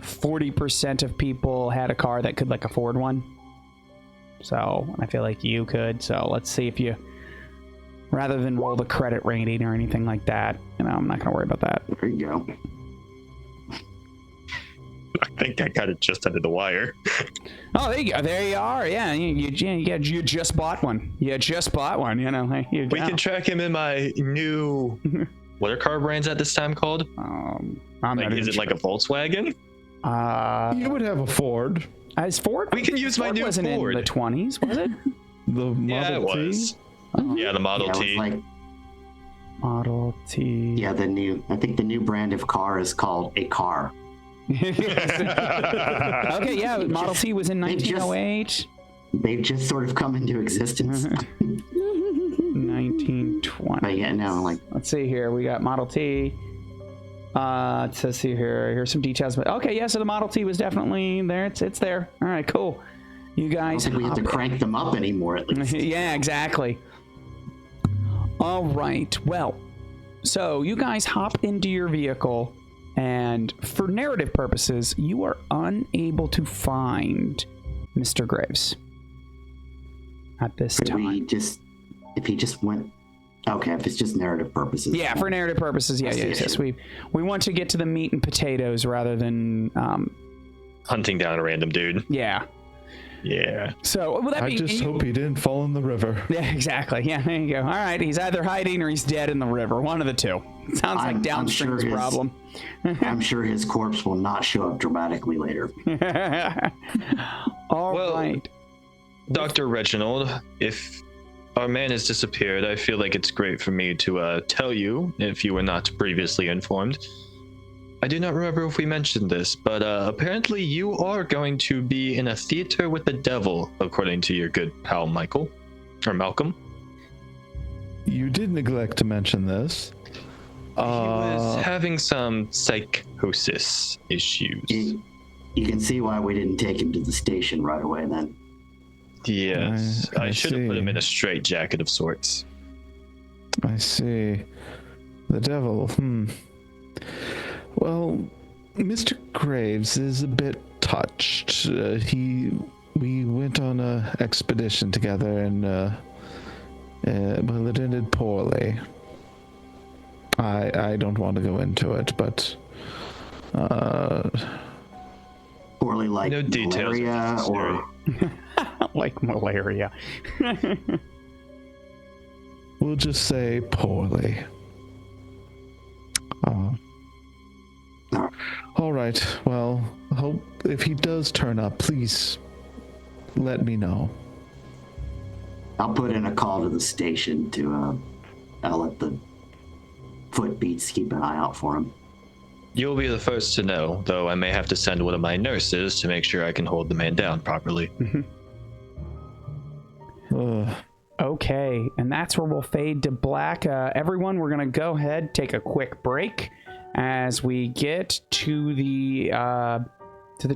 40% of people had a car that could like afford one. So I feel like you could. So let's see if you, rather than roll the credit rating or anything like that, you know, I'm not gonna worry about that. There you go. I think I got it just under the wire. Oh, there you go. There you are. Yeah, you just bought one. You just bought one. You know, like, you We go. can track him in my new. What are car brands at this time called? I'm Like, not is even it like a Volkswagen? You would have a Ford. Is Ford? We can use my Ford new wasn't Ford. in the 20s, was it? The Model Yeah, it T. was. Yeah, the Model Yeah, it was T. like, Model T. yeah, I think the new brand of car is called a car. Okay, yeah, Model T was in They just- 1908. They've just sort of come into existence. 1920. But yeah, no, like, Let's see here. We got Model T. It says here's some details. But okay, yeah, so the Model T was definitely there. It's there. All right, cool. You I don't guys. think we have to crank them up anymore, at least. Yeah, exactly. All right. Well, so you guys hop into your vehicle, and for narrative purposes, you are unable to find Mr. Graves at this Could time. if he just went, okay, if it's just narrative purposes. Yeah, for narrative purposes, That's the yes. issue. We want to get to the meat and potatoes rather than, Hunting down a random dude. yeah. Yeah. So, will that I be? just hope he didn't fall in the river. Yeah, exactly. Yeah, there you go. All right, he's either hiding or he's dead in the river. One of the two. Sounds like I'm downstream's sure his- problem. I'm sure his corpse will not show up dramatically later. All Well- right. Dr. Reginald, if our man has disappeared, I feel like it's great for me to tell you, if you were not previously informed. I do not remember if we mentioned this, but apparently you are going to be in a theater with the devil, according to your good pal Michael, or Malcolm. You did neglect to mention this. He was having some psychosis issues. You can see why we didn't take him to the station right away then. Yes, I I should have put him see. in a straitjacket of sorts. I see. The devil. Well, Mr. Graves is a bit touched. We went on a expedition together, and well, it ended poorly. I don't want to go into it, but Poorly like No details if malaria necessary. or Like malaria. we'll just say poorly. All right. Well, hope if he does turn up, please let me know. I'll put in a call to the station to I'll let the footbeats keep an eye out for him. You'll be the first to know, though I may have to send one of my nurses to make sure I can hold the man down properly. Okay, and that's where we'll fade to black. Everyone, we're gonna go ahead, take a quick break as we get to the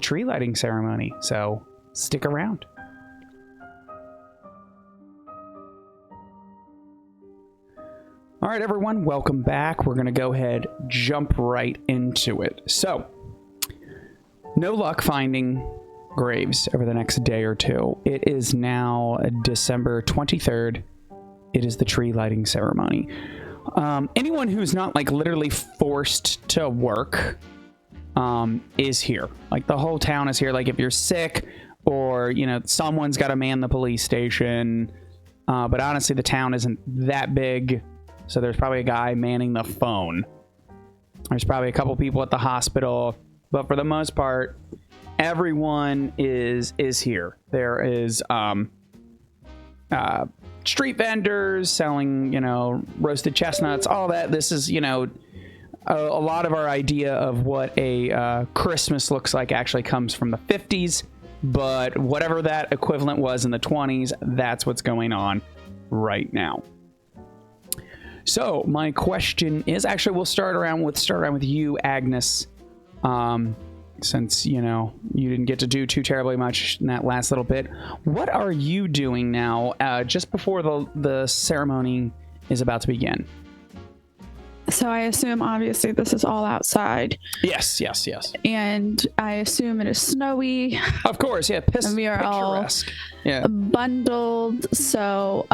tree lighting ceremony. So stick around. All right, everyone, welcome back. We're gonna go ahead, jump right into it. So No luck finding graves over the next day or two. It is now December 23rd. It is the tree lighting ceremony. Anyone who's not like literally forced to work is here. Like the whole town is here. Like if you're sick or, you know, someone's got to man the police station. But honestly, the town isn't that big. So there's probably a guy manning the phone. There's probably a couple people at the hospital. But for the most part, everyone is here. There is street vendors selling, you know, roasted chestnuts, all that. This is, you know, a lot of our idea of what a Christmas looks like actually comes from the 50s. But whatever that equivalent was in the 20s, that's what's going on right now. So my question is, actually, we'll start around with you, Agnes. Since, you know, you didn't get to do too terribly much in that last little bit. What are you doing now, just before the ceremony is about to begin? So I assume, obviously, this is all outside. Yes. And I assume it is snowy. Of course, yeah. And we are all bundled. So,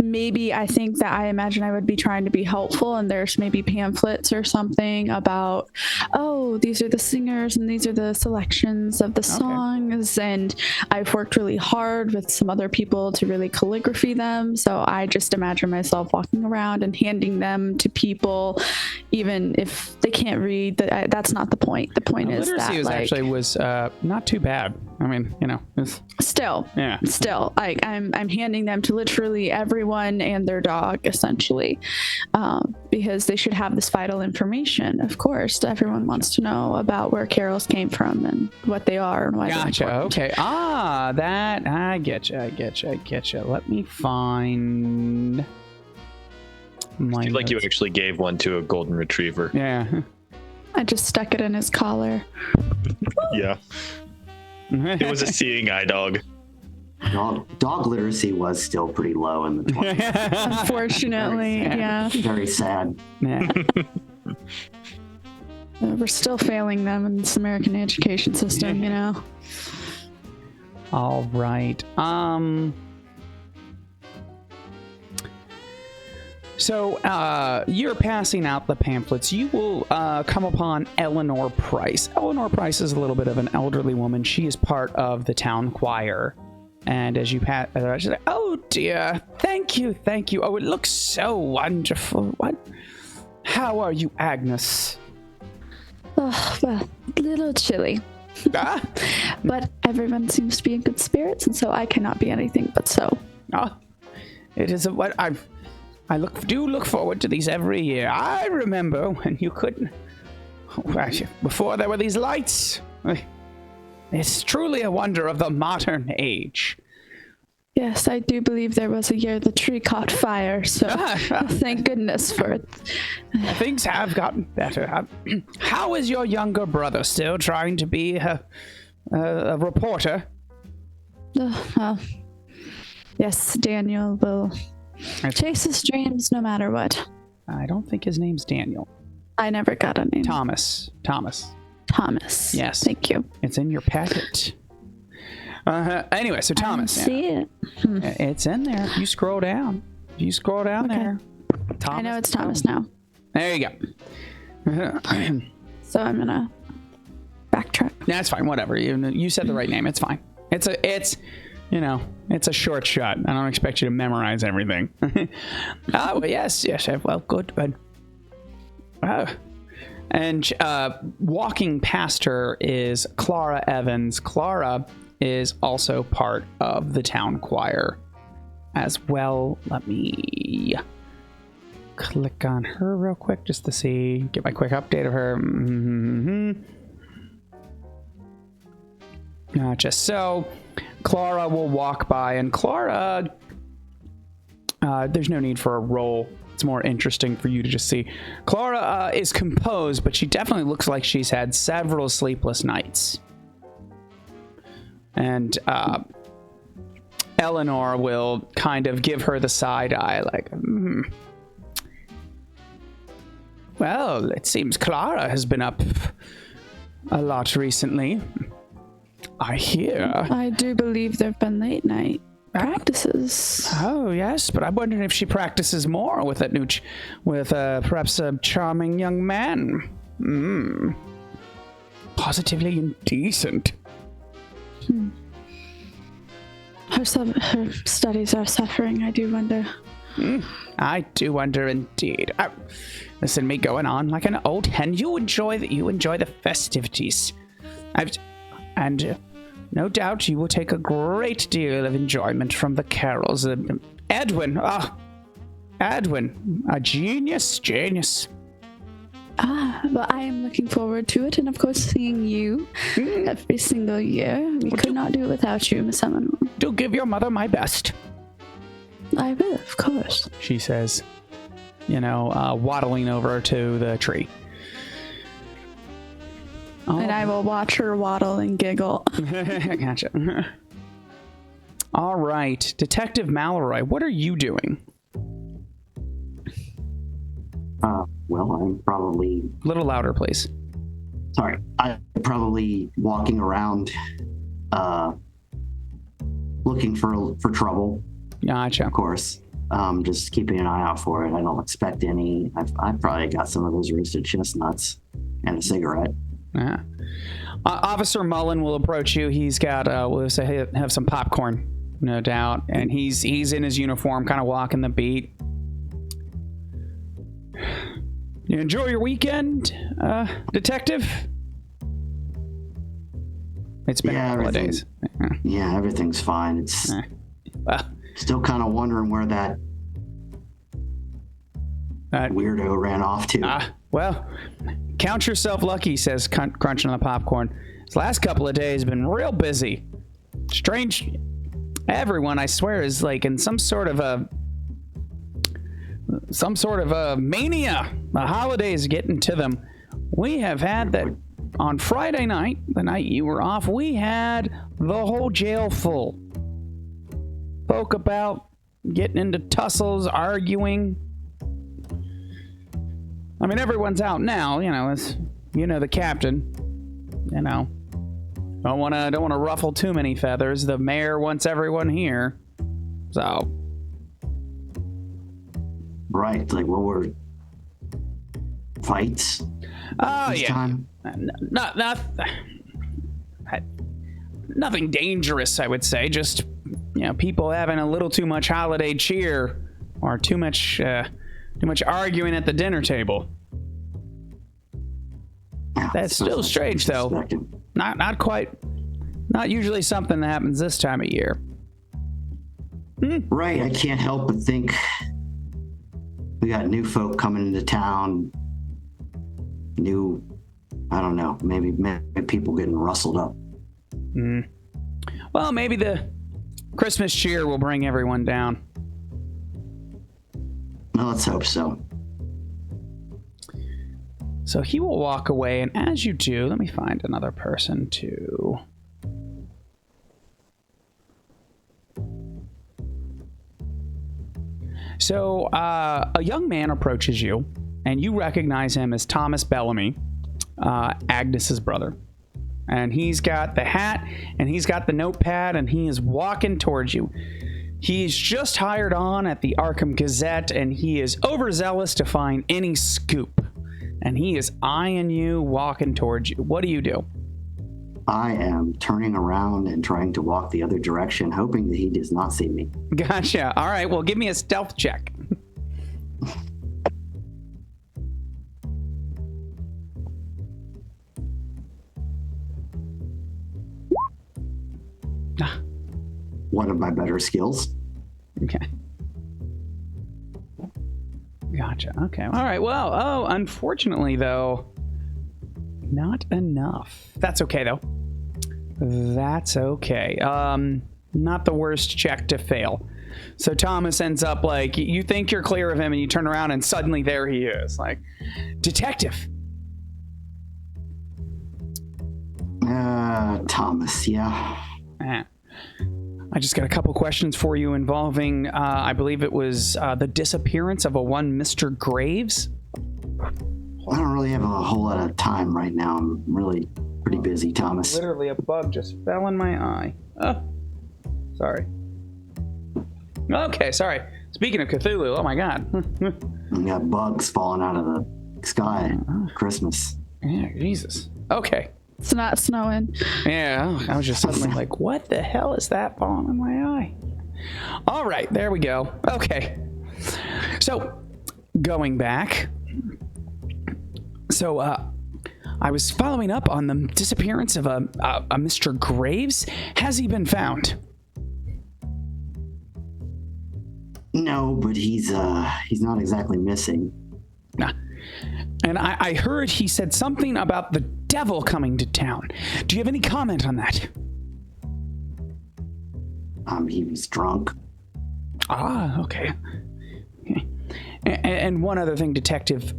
maybe I think that I imagine I would be trying to be helpful, and there's maybe pamphlets or something about, oh, these are the singers and these are the selections of the songs. And I've worked really hard with some other people to really calligraphy them. So I just imagine myself walking around and handing them to people, even if they can't read. That's not the point. The point is that literacy was not too bad. I mean, you know, still, I'm handing them to literally everyone and their dog, essentially, because they should have this vital information. Of course, everyone wants to know about where carols came from and what they are and why. Gotcha. They're important. Okay. That I get you. Let me find. Like you actually gave one to a golden retriever. Yeah. I just stuck it in his collar. Yeah. It was a seeing eye dog. Dog literacy was still pretty low in the 20s. Unfortunately, yeah. Very sad. Yeah. We're still failing them in this American education system, you know. All right. So you're passing out the pamphlets. You will come upon Eleanor Price. Eleanor Price is a little bit of an elderly woman. She is part of the town choir. And as you pass, she's like, "Oh dear, thank you. Oh, it looks so wonderful. How are you, Agnes?" Oh, well, a little chilly. But everyone seems to be in good spirits, and so I cannot be anything but so. It is what I do look forward to these every year. I remember when you couldn't, before there were these lights. It's truly a wonder of the modern age. Yes, I do believe there was a year the tree caught fire, so thank goodness for it. Things have gotten better. How is your younger brother? Still trying to be a reporter? Yes, Daniel will chase his dreams no matter what. I don't think his name's Daniel. I never got a name. Thomas. Thomas. Yes. Thank you. It's in your packet. Anyway, so Thomas. I see it. It's in there. If you scroll down. There. Thomas, I know it's Thomas now. There you go. So I'm gonna backtrack. That's fine. Whatever. You said the right name. It's fine. It's a short shot. I don't expect you to memorize everything. Well, yes. Well, good. And walking past her is Clara Evans. Clara is also part of the town choir as well. Let me click on her real quick just to get my quick update of her. Gotcha. So Clara will walk by, and Clara, there's no need for a roll. It's more interesting for you to just see. Clara is composed, but she definitely looks like she's had several sleepless nights. And Eleanor will kind of give her the side eye, like, Well, it seems Clara has been up a lot recently. I hear. I do believe there have been late night practices. Oh yes, but I'm wondering if she practices more with that perhaps a charming young man. Positively indecent. Her studies are suffering, I do wonder. I do wonder indeed. Listen, me going on like an old hen. You enjoy the festivities, and no doubt you will take a great deal of enjoyment from the carols. Edwin, a genius. Well, I am looking forward to it, and of course seeing you every single year. We could not do it without you, Miss Eleanor. Do give your mother my best. I will, of course. She says, waddling over to the tree. And I will watch her waddle and giggle. Gotcha. All right, Detective Mallory, what are you doing? Well, I'm probably... A little louder, please. Sorry. I'm probably walking around looking for trouble, Gotcha. of course. Just keeping an eye out for it. I don't expect any. I've probably got some of those roasted chestnuts and a cigarette. Yeah. Officer Mullen will approach you. He's got, we'll say, have some popcorn, no doubt. And he's in his uniform, kind of walking the beat. You enjoy your weekend, Detective? It's been a couple of days. Yeah, everything's fine. It's Well, still kind of wondering where that weirdo ran off to. Well, count yourself lucky, says crunching on the popcorn. This last couple of days have been real busy. Strange. Everyone, I swear, is like in some sort of a mania. The holidays getting to them. We have had that on Friday night, the night you were off, we had the whole jail full. Folk about getting into tussles, arguing. I mean, everyone's out now, as the captain, Don't want to ruffle too many feathers. The mayor wants everyone here. So right, like what were fights? Yeah. Time? Nothing dangerous, I would say. Just people having a little too much holiday cheer or too much arguing at the dinner table. That's still strange, though. Not quite. Not usually something that happens this time of year. Right, I can't help but think we got new folk coming into town. I don't know, maybe people getting rustled up. Well, maybe the Christmas cheer will bring everyone down. Well, let's hope so. So he will walk away, and as you do, let me find another person to... So a young man approaches you, and you recognize him as Thomas Bellamy, Agnes's brother. And he's got the hat, and he's got the notepad, and he is walking towards you. He's just hired on at the Arkham Gazette, and he is overzealous to find any scoop. And he is eyeing you, walking towards you. What do you do? I am turning around and trying to walk the other direction, hoping that he does not see me. Gotcha. All right, well, give me a stealth check. One of my better skills. Okay. Gotcha. Okay. All right. Well, unfortunately, though, not enough. That's okay, though. That's okay. Not the worst check to fail. So Thomas ends up like, you think you're clear of him, and you turn around, and suddenly there he is. Like, Detective. Thomas, yeah. I just got a couple questions for you involving, I believe it was the disappearance of one Mr. Graves. I don't really have a whole lot of time right now. I'm really pretty busy, Thomas. Literally a bug just fell in my eye. Oh, sorry. Okay, sorry. Speaking of Cthulhu, oh my god. We got bugs falling out of the sky. Christmas. Yeah, Jesus. Okay. It's not snowing. Yeah, I was just suddenly like, what the hell is that falling in my eye? All right, there we go. Okay. So, going back. So, I was following up on the disappearance of a Mr. Graves. Has he been found? No, but he's not exactly missing. Nah. And I heard he said something about the devil coming to town. Do you have any comment on that? He was drunk. Ah, okay. And one other thing, Detective.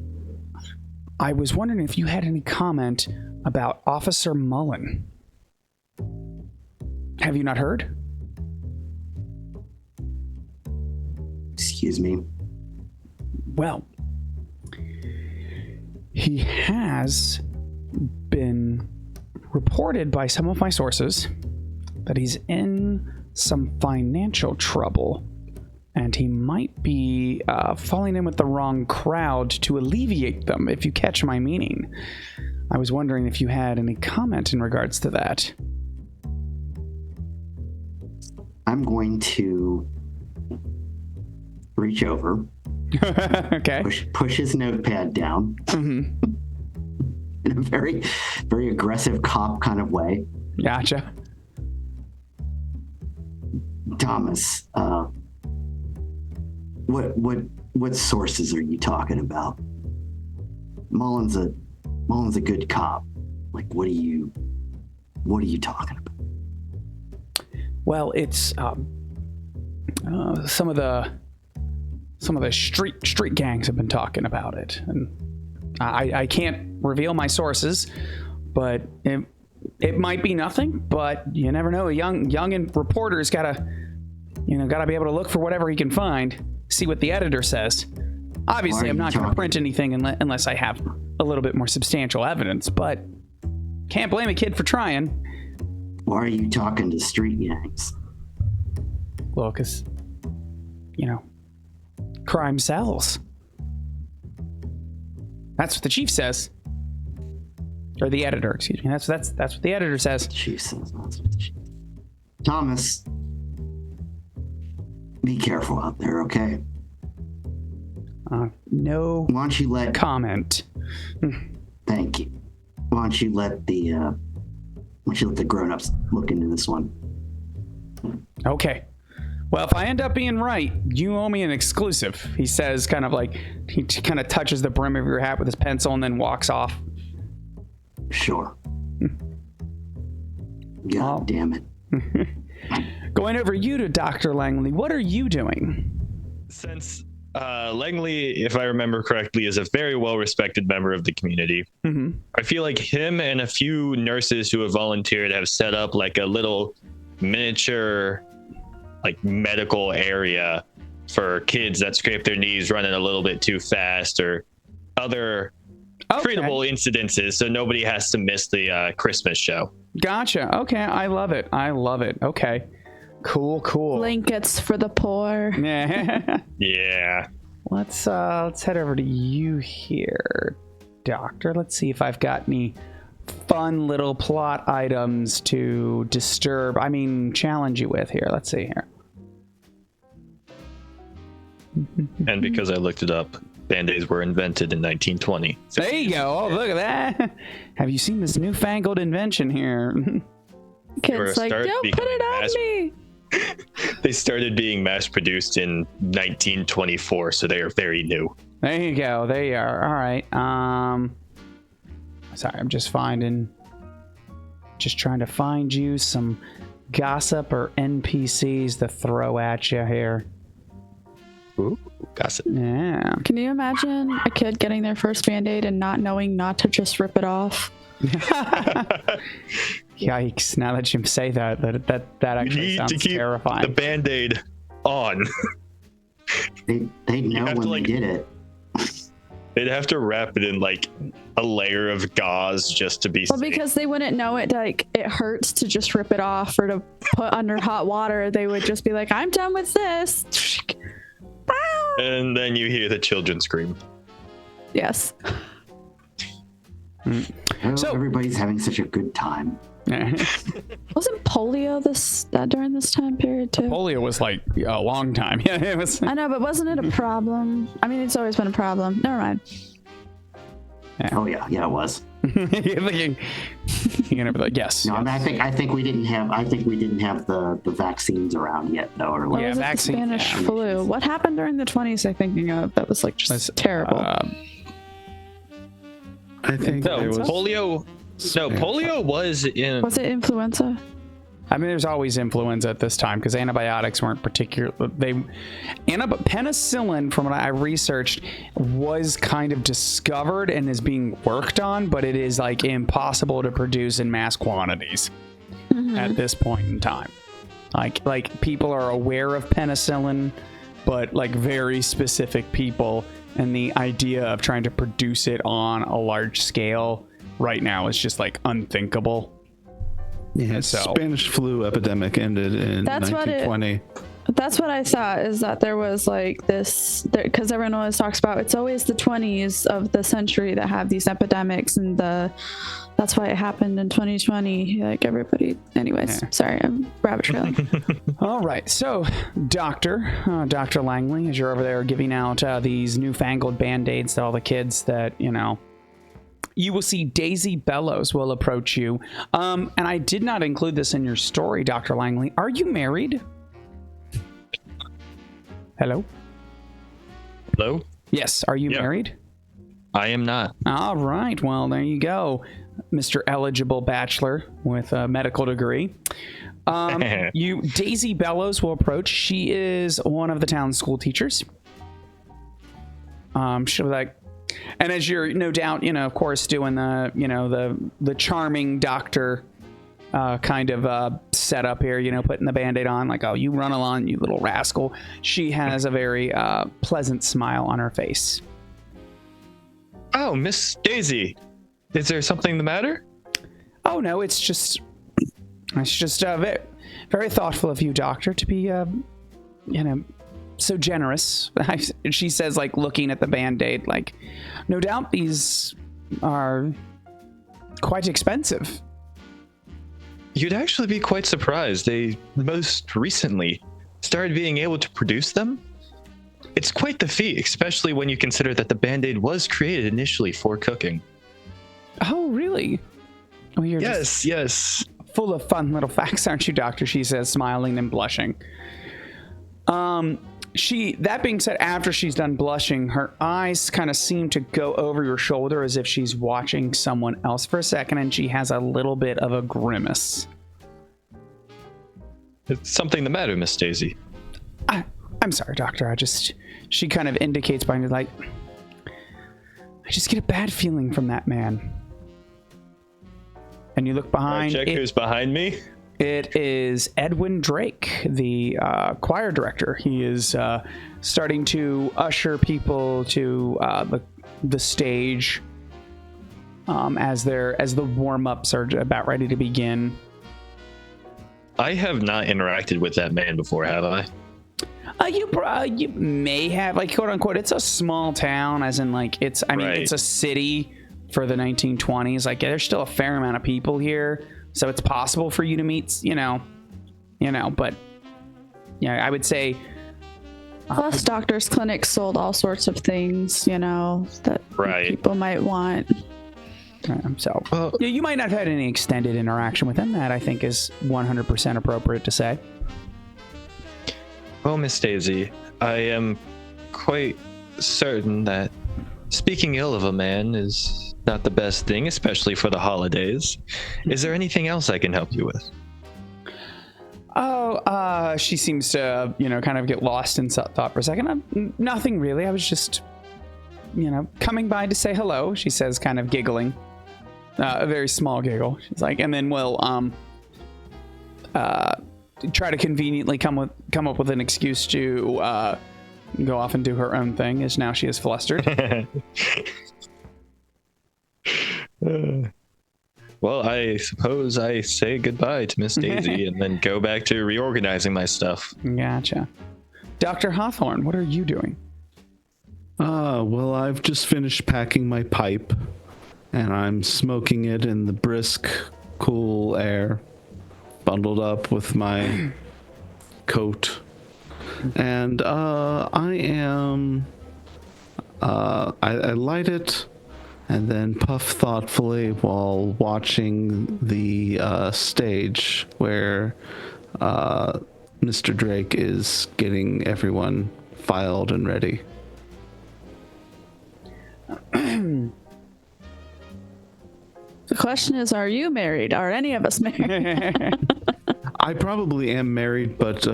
I was wondering if you had any comment about Officer Mullen. Have you not heard? Excuse me. Well, he has been reported by some of my sources that he's in some financial trouble, and he might be falling in with the wrong crowd to alleviate them, if you catch my meaning. I was wondering if you had any comment in regards to that. I'm going to reach over, Okay. push his notepad down in a very, very aggressive cop kind of way. Gotcha. Thomas, what sources are you talking about? Mullen's a good cop. Like, what are you talking about? Well, it's some of the street gangs have been talking about it, and I can't reveal my sources, but it might be nothing. But you never know. A young reporter's gotta be able to look for whatever he can find, see what the editor says. Obviously, I'm not going to print anything unless I have a little bit more substantial evidence, but can't blame a kid for trying. Why are you talking to street gangs? Well, because, crime sells. That's what the chief says. Or the editor, excuse me. That's what the editor says. Chief says that's what the chief. Thomas, be careful out there, okay? No. Why don't you let comment? Thank you. Why don't you let the grown-ups look into this one? Okay. Well, if I end up being right, you owe me an exclusive. He says, kind of like, he kind of touches the brim of your hat with his pencil and then walks off. Sure. God damn it. Going over you to Dr. Langley, what are you doing? Since Langley, if I remember correctly, is a very well-respected member of the community, I feel like him and a few nurses who have volunteered have set up like a little miniature medical area for kids that scrape their knees running a little bit too fast or other treatable incidences, so nobody has to miss the Christmas show. Gotcha. Okay, I love it. Okay. Cool. Blankets for the poor. Yeah. Yeah. Let's head over to you here, Doctor. Let's see if I've got any fun little plot items to challenge you with here. Let's see here. And because I looked it up, Band-Aids were invented in 1920. There you go. Oh, look at that. Have you seen this newfangled invention here? Kids like, don't put it on me. They started being mass-produced in 1924, so they are very new. There you go. There you are. All right. Sorry, I'm just trying to find you some gossip or NPCs to throw at you here. Ooh, gossip. Yeah. Can you imagine a kid getting their first Band-Aid and not knowing not to just rip it off? Yikes! Now that you say that actually sounds terrifying. The Band-Aid on. They know when they did it. They'd have to wrap it in like a layer of gauze just to be Well, safe. because they wouldn't know it, like it hurts to just rip it off or to put under hot water. They would just be like, I'm done with this. And then you hear the children scream. Yes. Oh, So- everybody's having such a good time. Wasn't polio during this time period too? Polio was like a long time. Yeah, it was. I know, but wasn't it a problem? I mean, it's always been a problem. Never mind. Oh yeah, it was. You're thinking, you're gonna be like, yes. No, I mean, I think we didn't have the vaccines around yet though, or What like, Yeah, was it, vaccine- the Spanish yeah. flu. What happened during the 20s? I'm thinking of that was like just terrible. I think No, there was polio. No, polio was in. Was it influenza? I mean, there's always influenza at this time because antibiotics weren't penicillin, from what I researched, was kind of discovered and is being worked on, but it is like impossible to produce in mass quantities at this point in time. Like people are aware of penicillin, but like very specific people, and the idea of trying to produce it on a large scale right now is just like unthinkable. Yeah, So- Spanish flu epidemic ended in That's what it- 1920. That's what I thought, is that there was like this, because everyone always talks about it's always the 20s of the century that have these epidemics, and that's why it happened in 2020. Like everybody, anyways. Yeah. Sorry, I'm rabbit trailing. All right, so Dr. Langley, as you're over there giving out these newfangled Band-Aids to all the kids that, you will see Daisy Bellows will approach you. And I did not include this in your story, Dr. Langley. Are you married? Hello? Hello? Yes, are you Yeah. married? I am not. All right, well, there you go, Mr. Eligible Bachelor with a medical degree. Daisy Bellows will approach. She is one of the town's school teachers. She'll be like, and as you're no doubt, of course, doing the charming doctor kind of setup here, putting the Band-Aid on, like, oh, you run along, you little rascal. She has a very pleasant smile on her face. Oh, Miss Daisy. Is there something the matter? Oh no, it's just very, very thoughtful of you, Doctor, to be so generous. She says, like, looking at the Band-Aid, like, no doubt these are quite expensive. You'd actually be quite surprised. They most recently started being able to produce them. It's quite the feat, especially when you consider that the Band-Aid was created initially for cooking. Oh, really? Oh, you're just Yes. full of fun little facts, aren't you, Doctor? She says, smiling and blushing. That being said, after she's done blushing, her eyes kind of seem to go over your shoulder as if she's watching someone else for a second, and she has a little bit of a grimace. Is something the matter, Miss Daisy? I'm sorry, Doctor. She kind of indicates by me, like, I just get a bad feeling from that man. And you look behind. Check who's behind me. It is Edwin Drake, the choir director. He is starting to usher people to the stage as the warm-ups are about ready to begin. I have not interacted with that man before, have I? You may have, like, quote unquote. It's a small town, as in, like, it's a city for the 1920s. Like, there's still a fair amount of people here. So it's possible for you to meet, but I would say. Plus, doctors' clinics sold all sorts of things, that people might want. You might not have had any extended interaction with him. That I think is 100% appropriate to say. Well, Miss Daisy, I am quite certain that speaking ill of a man is not the best thing, especially for the holidays. Is there anything else I can help you with? Oh, she seems to, kind of get lost in thought for a second. Nothing really. I was just, coming by to say hello. She says, kind of giggling, a very small giggle. She's like, and then we'll try to conveniently come up with an excuse to go off and do her own thing, as now she is flustered. Well, I suppose I say goodbye to Miss Daisy and then go back to reorganizing my stuff. Gotcha. Dr. Hawthorne, what are you doing? Well, I've just finished packing my pipe, and I'm smoking it in the brisk, cool air, bundled up with my coat. And I light it and then puff thoughtfully while watching the stage where Mr. Drake is getting everyone filed and ready. The question is, are you married? Are any of us married? I probably am married, but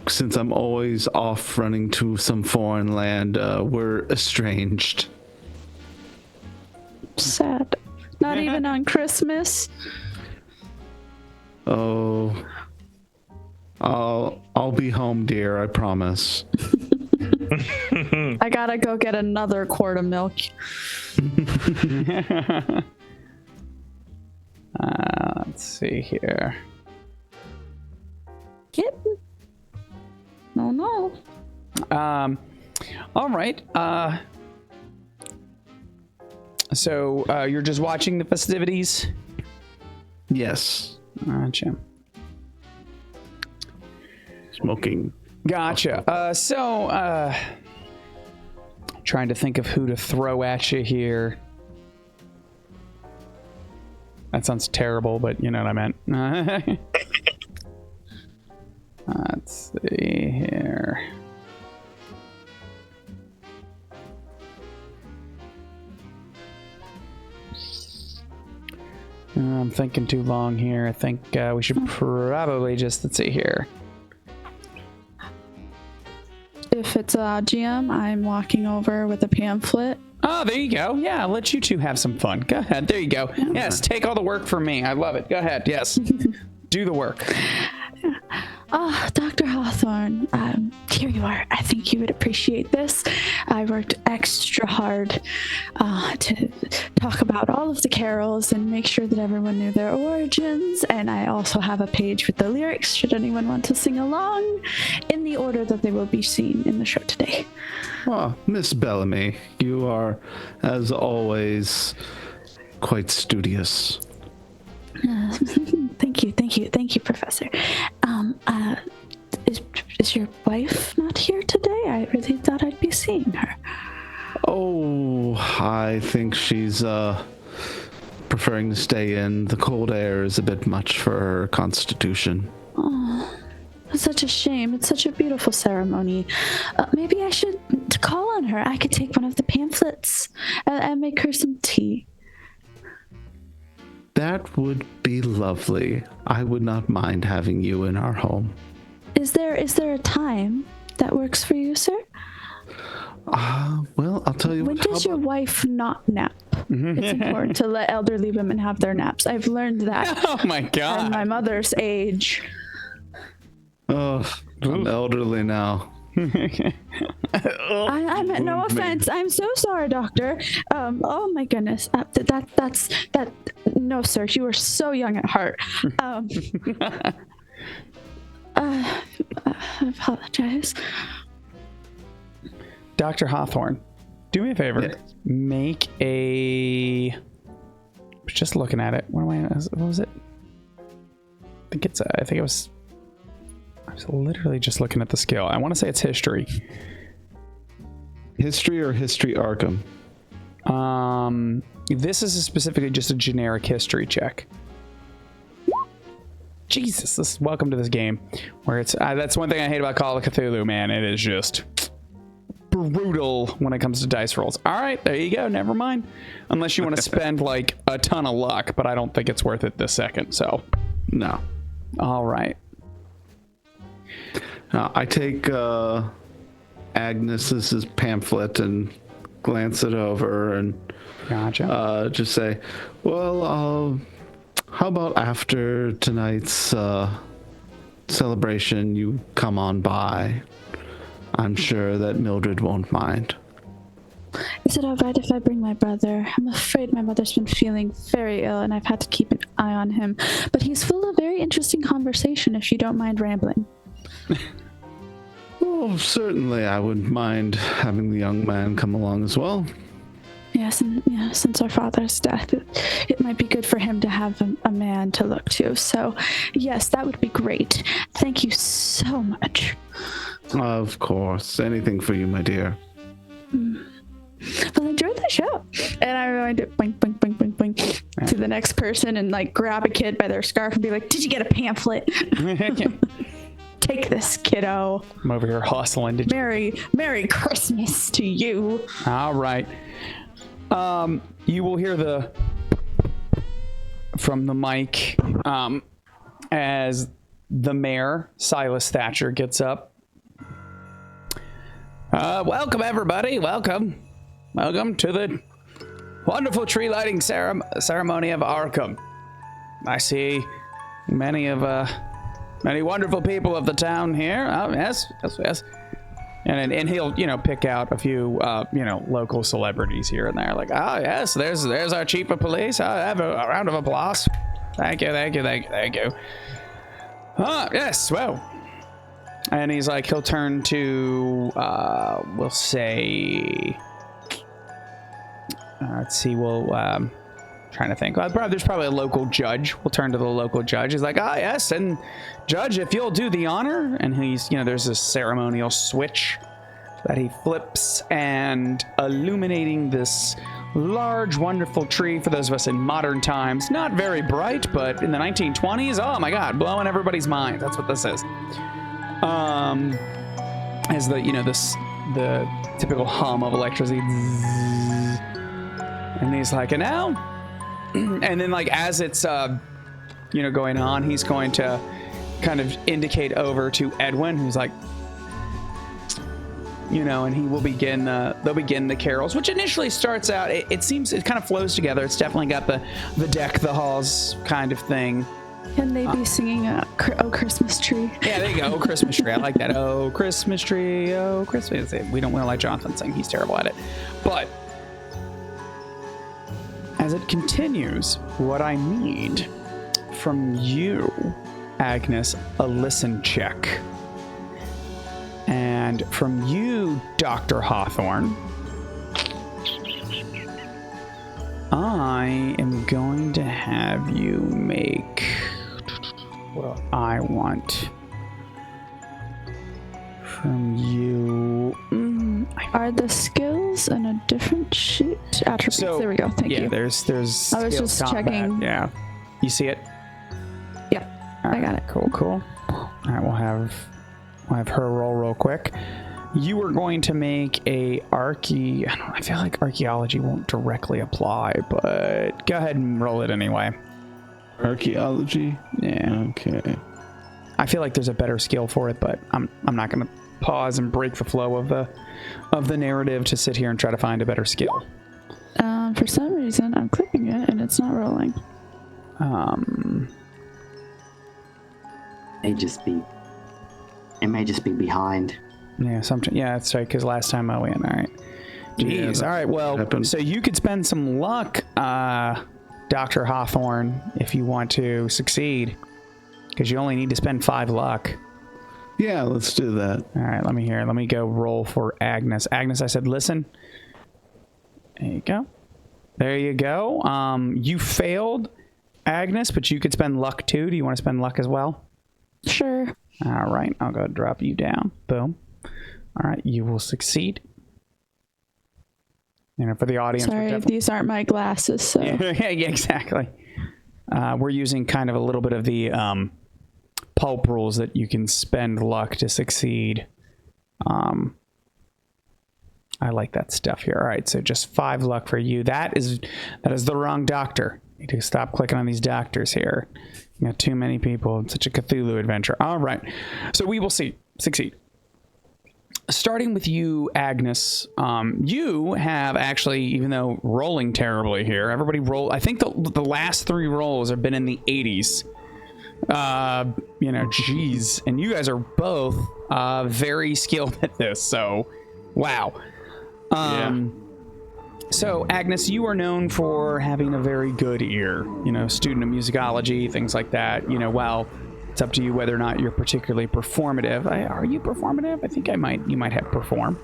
since I'm always off running to some foreign land, we're estranged. Sad. Not even on Christmas. Oh, I'll be home, dear, I promise. I gotta go get another quart of milk. Let's see here. Kitten? No. All right. So you're just watching the festivities? Yes. Gotcha. Smoking. Gotcha. Trying to think of who to throw at you here. That sounds terrible, but you know what I meant. Let's see here. I'm thinking too long here. I think we should probably just, let's see here. If it's GM, I'm walking over with a pamphlet. Oh, there you go. Yeah, I'll let you two have some fun. Go ahead. There you go. Yes, take all the work from me. I love it. Go ahead. Yes. Do the work. Dr. Hawthorne, here you are. I think you would appreciate this. I worked extra hard to talk about all of the carols and make sure that everyone knew their origins. And I also have a page with the lyrics, should anyone want to sing along, in the order that they will be seen in the show today. Oh, Miss Bellamy, you are, as always, quite studious. Thank you, Professor. Is your wife not here today? I really thought I'd be seeing her. Oh, I think she's preferring to stay in. The cold air is a bit much for her constitution. Oh, it's such a shame. It's such a beautiful ceremony. Maybe I should call on her. I could take one of the pamphlets and make her some tea. That would be lovely. I would not mind having you in our home. Is there a time that works for you, sir? Well, I'll tell you when what. When does your wife not nap? It's important to let elderly women have their naps. I've learned that. Oh my God. At my mother's age. Oh, I'm elderly now. I meant no offense. I'm so sorry, Doctor. Oh my goodness. That. No, sir. You are so young at heart. I apologize. Dr. Hawthorne, do me a favor. Yeah. Make a. Just looking at it. What was it? I think it was. I was literally just looking at the skill. I want to say it's history. History or history Arkham? This is specifically just a generic history check. Jesus, welcome to this game where it's that's one thing I hate about Call of Cthulhu, man. It is just brutal when it comes to dice rolls. All right, there you go. Never mind. Unless you want to spend like a ton of luck, but I don't think it's worth it this second. So, no. All right. I take Agnes's pamphlet and glance it over and gotcha. Just say, well, how about after tonight's celebration, you come on by? I'm sure that Mildred won't mind. Is it all right if I bring my brother? I'm afraid my mother's been feeling very ill and I've had to keep an eye on him. But he's full of very interesting conversation if you don't mind rambling. Oh, certainly I wouldn't mind having the young man come along as well. Yes, and since our father's death, it might be good for him to have a man to look to. So, yes, that would be great. Thank you so much. Of course. Anything for you, my dear. Well, enjoy the show. And I'm going to boink, boink, boink, boink, boink to the next person and like grab a kid by their scarf and be like, did you get a pamphlet? Take this, kiddo. I'm over here hustling. Merry Christmas to you. All right. You will hear from the mic as the mayor, Silas Thatcher, gets up. Welcome, everybody. Welcome to the wonderful tree lighting ceremony of Arkham. I see many wonderful people of the town here. Oh, yes. And he'll, pick out a few, local celebrities here and there. Like, oh, yes, there's our chief of police. I have a round of applause. Thank you. Yes, well. And he's like, he'll turn to, we'll say, let's see, trying to think. There's probably a local judge. We'll turn to the local judge. He's like, yes, and judge, if you'll do the honor. And he's, there's a ceremonial switch that he flips, and illuminating this large, wonderful tree for those of us in modern times. Not very bright, but in the 1920s, oh my God, blowing everybody's mind. That's what this is. As the typical hum of electricity. And he's like, and now? And then, like, as it's, going on, he's going to kind of indicate over to Edwin, who's like, and he will begin, they'll begin the carols, which initially starts out, it seems, it kind of flows together. It's definitely got the deck the halls kind of thing. Can they be singing Oh Christmas Tree? Yeah, there you go. Oh Christmas Tree. I like that. Oh Christmas Tree. Oh Christmas. We don't want to let Jonathan sing. He's terrible at it. But as it continues, what I need from you, Agnes, a listen check. And from you, Dr. Hawthorne, I am going to have you make what I want from you. Are the skills in a different sheet? Attributes. So, there we go. Thank you. Yeah, there's. I was just combat. checking. Yeah, you see it? Yep, right, I got it. Cool. All right, we'll have her roll real quick. You are going to make I feel like archaeology won't directly apply, but go ahead and roll it anyway. Archaeology? Yeah. Okay. I feel like there's a better skill for it, but I'm not going to pause and break the flow of the narrative to sit here and try to find a better skill. For some reason, I'm clicking it and it's not rolling. It may just be behind. Yeah, that's right, because last time I went. All right. Jeez. Yeah, all right, well, happened. So you could spend some luck, Dr. Hawthorne, if you want to succeed, because you only need to spend 5 luck. Yeah, let's do that. All right, let me go roll for Agnes. Agnes, I said, listen. There you go. You failed, Agnes, but you could spend luck too. Do you want to spend luck as well? Sure. All right, I'll go drop you down. Boom. All right, you will succeed. For the audience. Sorry, these aren't my glasses, so. Yeah, exactly. We're using kind of a little bit of the pulp rules that you can spend luck to succeed. I like that stuff here. All right, so just 5 luck for you. That is the wrong doctor. You need to stop clicking on these doctors here. You got too many people. It's such a Cthulhu adventure. All right, so we will succeed. Starting with you, Agnes, you have actually, even though rolling terribly here, everybody roll. I think the last 3 rolls have been in the 80s. Geez. And you guys are both very skilled at this, so wow. So, Agnes, you are known for having a very good ear, student of musicology, things like that. Well, it's up to you whether or not you're particularly performative. Are you performative? I think you might have perform.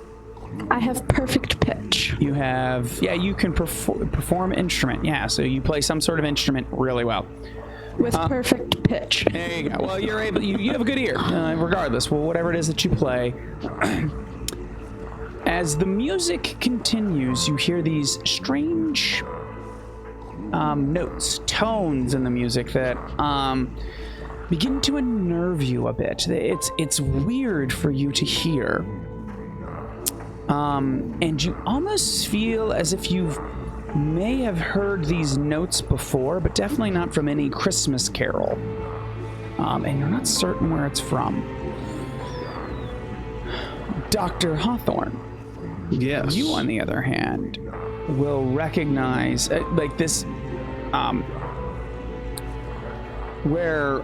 I have perfect pitch. You have, you can perform instrument. Yeah, so you play some sort of instrument really well. With perfect pitch. There you go. Well, you're able, you have a good ear, regardless. Well, whatever it is that you play. As the music continues, you hear these strange notes, tones in the music that begin to unnerve you a bit. It's weird for you to hear. And you almost feel as if you may have heard these notes before, but definitely not from any Christmas carol. And you're not certain where it's from. Dr. Hawthorne. Yes. You, on the other hand, will recognize this, where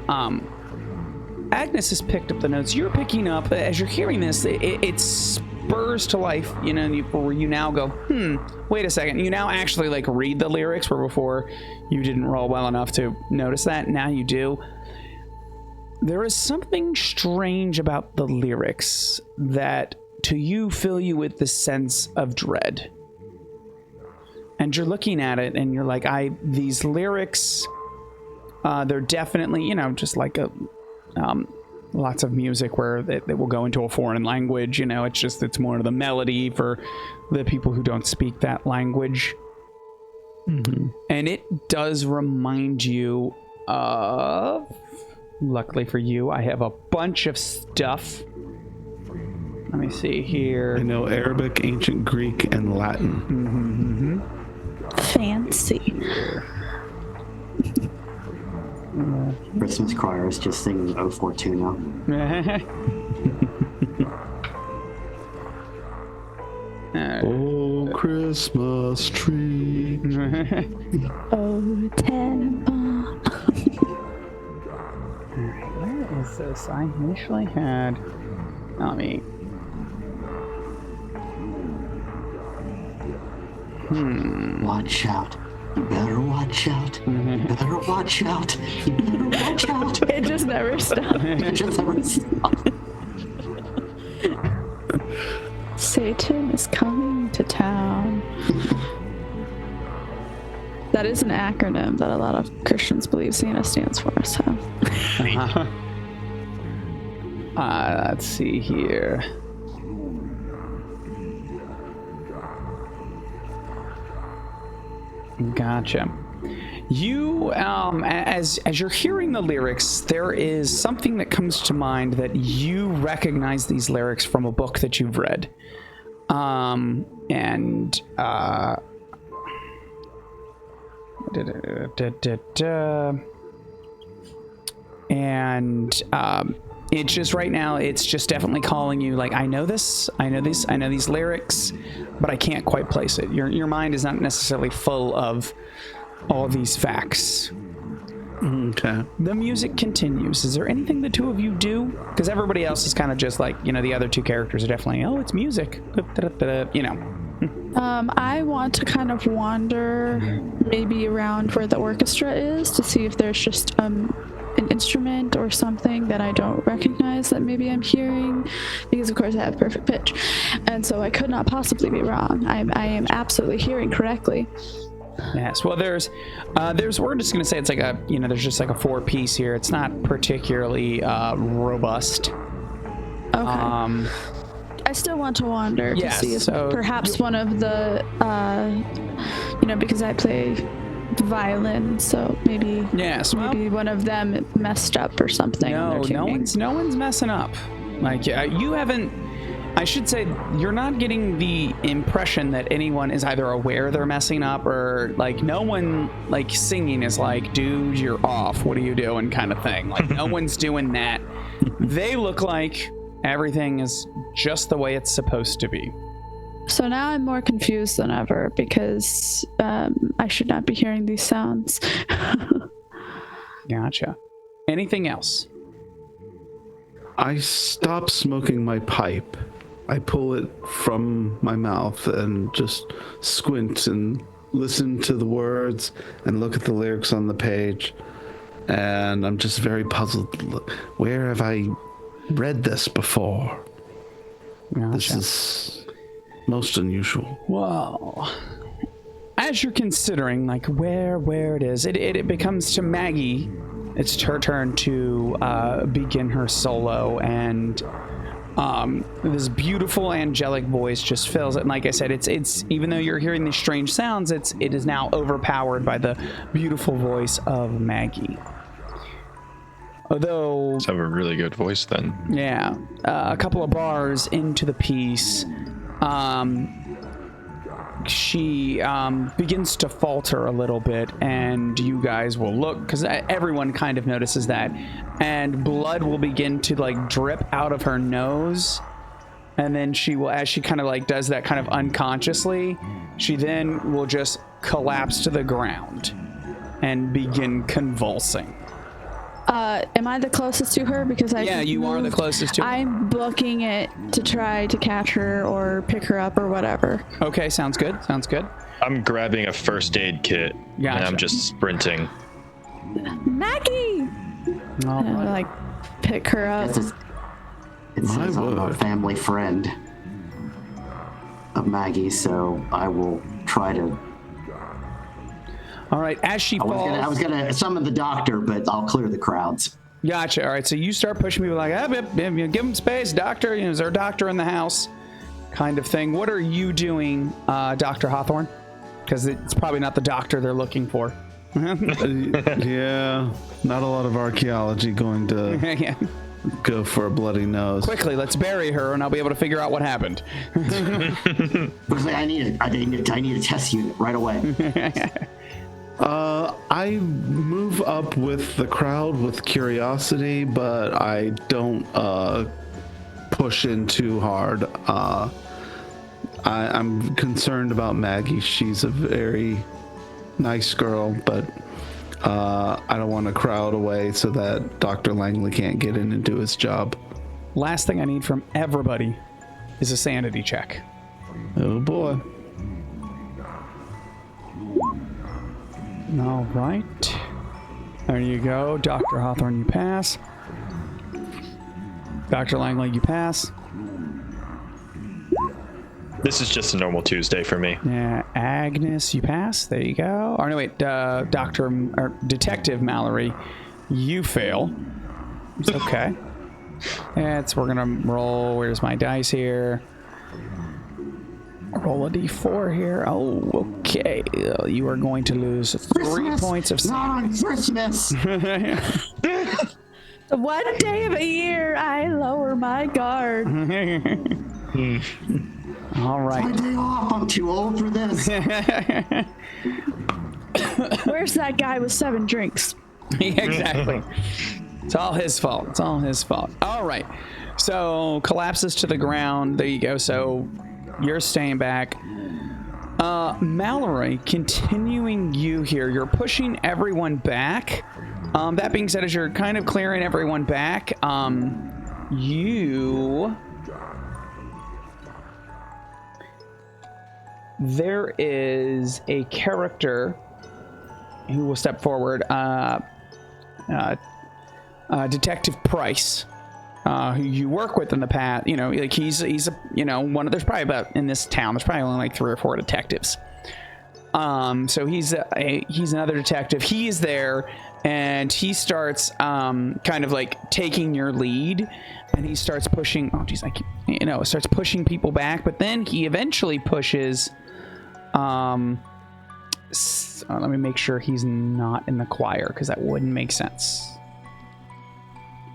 Agnes has picked up the notes. You're picking up as you're hearing this. It spurs to life, where you now go, wait a second. You now actually read the lyrics, where before you didn't roll well enough to notice that. Now you do. There is something strange about the lyrics that to you fill you with the sense of dread. And you're looking at it and you're like, these lyrics, they're definitely, just like lots of music where they will go into a foreign language. It's more of the melody for the people who don't speak that language. Mm-hmm. And it does remind you of, luckily for you, I have a bunch of stuff. Let me see here. I know Arabic, Ancient Greek, and Latin. Fancy. Christmas choirs just singing O Fortuna. Oh, Christmas tree. Oh, Tannenbaum. Alright, where is this? I initially had... Let me... Watch out. You better watch out. You better watch out. You better watch out. It just never stopped. It just never stopped. Satan is coming to town. That is an acronym that a lot of Christians believe Santa stands for, so. Let's see here. Gotcha. You, as you're hearing the lyrics, there is something that comes to mind that you recognize these lyrics from a book that you've read. It's just right now, it's just definitely calling you I know this, I know these lyrics, but I can't quite place it. Your mind is not necessarily full of all these facts. Okay. The music continues. Is there anything the two of you do? Because everybody else is kind of just the other two characters are definitely, it's music. I want to kind of wander maybe around where the orchestra is to see if there's just an instrument or something that I don't recognize that maybe I'm hearing, because of course I have perfect pitch, and so I could not possibly be wrong. I am absolutely hearing correctly. Yes. Well, there's we're just gonna say it's there's just a 4-piece here. It's not particularly robust. Okay. I still want to wander to see if perhaps one of the because I play the violin, so maybe one of them messed up or something. No one's messing up. You haven't. I should say you're not getting the impression that anyone is either aware they're messing up or no one singing is dude, you're off, what are you doing, kind of thing. No one's doing that. They look like everything is just the way it's supposed to be. So now I'm more confused than ever because I should not be hearing these sounds. Gotcha. Anything else? I stop smoking my pipe. I pull it from my mouth and just squint and listen to the words and look at the lyrics on the page. And I'm just very puzzled. Where have I read this before? Gotcha. This is most unusual. Well, as you're considering like where it is, it becomes to Maggie. It's her turn to begin her solo, and this beautiful angelic voice just fills it. And like I said, it's even though you're hearing these strange sounds, it is now overpowered by the beautiful voice of Maggie. Although, Let's have a really good voice then. yeah, a couple of bars into the piece, she begins to falter a little bit, and you guys will look, because everyone kind of notices that, and blood will begin to like drip out of her nose, and then she will, as she kind of like does that kind of unconsciously, she then will just collapse to the ground and begin convulsing. Am I the closest to her? Because you are the closest to her. I'm booking it to try to catch her or pick her up or whatever. Okay, sounds good. I'm grabbing a first aid kit and Gotcha. I'm just sprinting. Maggie! All And I right. like pick her up. It says I'm a family friend of Maggie, so I will try to. All right, as she falls. I was gonna summon the doctor, but I'll clear the crowds. Gotcha. All right, so you start pushing people like, give him space, doctor. Is there a doctor in the house? Kind of thing. What are you doing, Dr. Hawthorne? Because it's probably not the doctor they're looking for. Yeah, not a lot of archaeology going to Yeah. go for a bloody nose. Quickly, let's bury her, and I'll be able to figure out what happened. I need a test unit right away. I move up with the crowd with curiosity, but I don't push in too hard. I'm concerned about Maggie. She's a very nice girl, but I don't want to crowd away so that Dr. Langley can't get in and do his job. Last thing I need from everybody is a sanity check. Oh boy. All right. There you go. Dr. Hawthorne, you pass. Dr. Langley, you pass. This is just a normal Tuesday for me. Yeah, Agnes, you pass. There you go. Or no, wait, Detective Mallory, you fail. It's okay. We're gonna roll. Where's my dice here? Roll a d4 here. Oh, okay. You are going to lose 3 points of Not on Christmas. One day of a year, I lower my guard. All My right. day off. I'm too old for this. Where's that guy with 7 drinks? Exactly. It's all his fault. All right. So collapses to the ground. There you go. So you're staying back. Mallory, continuing you here. You're pushing everyone back. That being said, as you're kind of clearing everyone back, there is a character who will step forward. Detective Price, who you work with in the past. You know, like he's a one of, there's probably about, in this town, there's probably only like 3 or 4 detectives. So he's another detective. He is there, and he starts kind of like taking your lead, and he starts pushing. Oh geez, starts pushing people back, but then he eventually pushes. Let me make sure he's not in the choir, because that wouldn't make sense.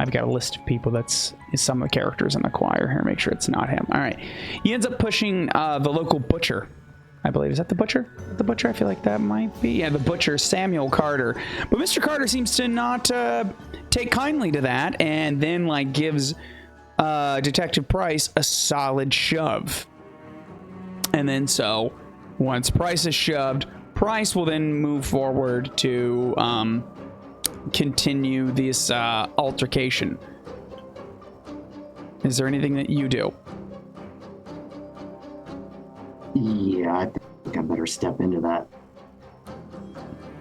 I've got a list of people is some of the characters in the choir here. Make sure it's not him. All right. He ends up pushing the local butcher. I believe. Is that the butcher? The butcher? I feel like that might be. Yeah, the butcher, Samuel Carter. But Mr. Carter seems to not take kindly to that, and then like gives Detective Price a solid shove. And then so once Price is shoved, Price will then move forward to continue this altercation. Is there anything that you do? Yeah, I think I better step into that.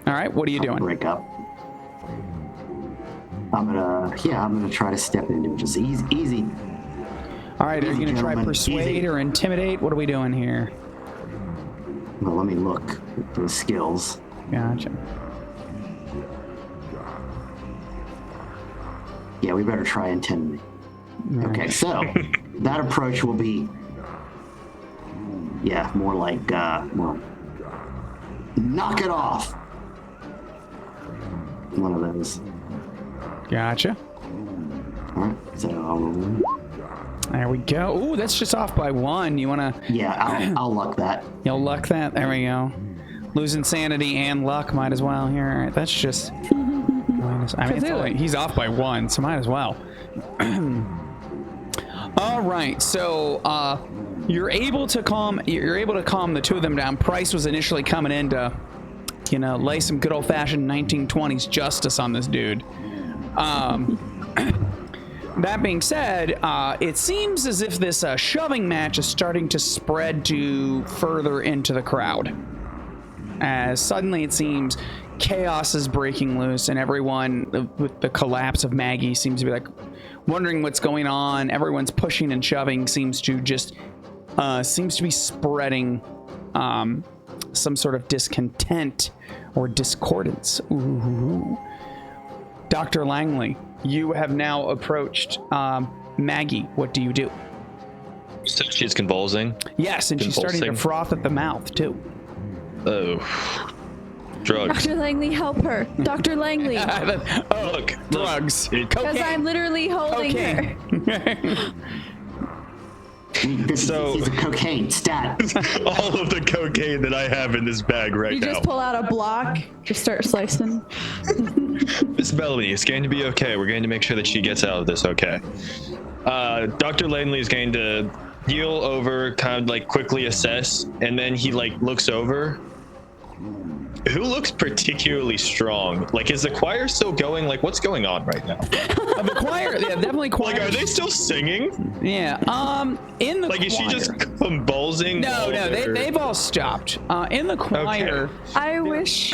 All right, what are you doing? Break up. I'm gonna try to step into it. Just easy. All right, are you going to try Gentlemen, persuade easy. or intimidate? What are we doing here? Well, let me look at the skills. Gotcha. Yeah, we better try intimidate. Okay, so that approach will be, more like, knock it off. One of those. Gotcha. All right, so I'll, There we go. Ooh, that's just off by 1. You want to... yeah, I'll luck that. You'll luck that. There we go. Losing sanity and luck might as well here. All right, that's just... minus, I mean, it's only, he's off by 1, so might as well. All right, so you're able to calm the two of them down. Price was initially coming in to, lay some good old-fashioned 1920s justice on this dude. That being said, it seems as if this shoving match is starting to spread to further into the crowd. As suddenly it seems chaos is breaking loose, and everyone, with the collapse of Maggie, seems to be like wondering what's going on. Everyone's pushing and shoving seems to be spreading some sort of discontent or discordance. Ooh. Dr. Langley, you have now approached Maggie. What do you do? So she's convulsing. Yes, and she's starting to froth at the mouth, too. Oh. Drugs. Dr. Langley, help her. Dr. Langley. Look. Drugs. Because I'm literally holding her. This is a cocaine stat. All of the cocaine that I have in this bag right You now. just pull out a block, just start slicing. Miss Bellamy, it's going to be okay. We're going to make sure that she gets out of this okay. Dr. Langley is going to heal over, kind of like quickly assess, and then he looks over. Who looks particularly strong? Like, is the choir still going? Like, what's going on right now? The choir, yeah, definitely choir. Like, are they still singing? Yeah. In the choir. Is she just convulsing? No, they've all stopped. In the choir. Okay. I wish.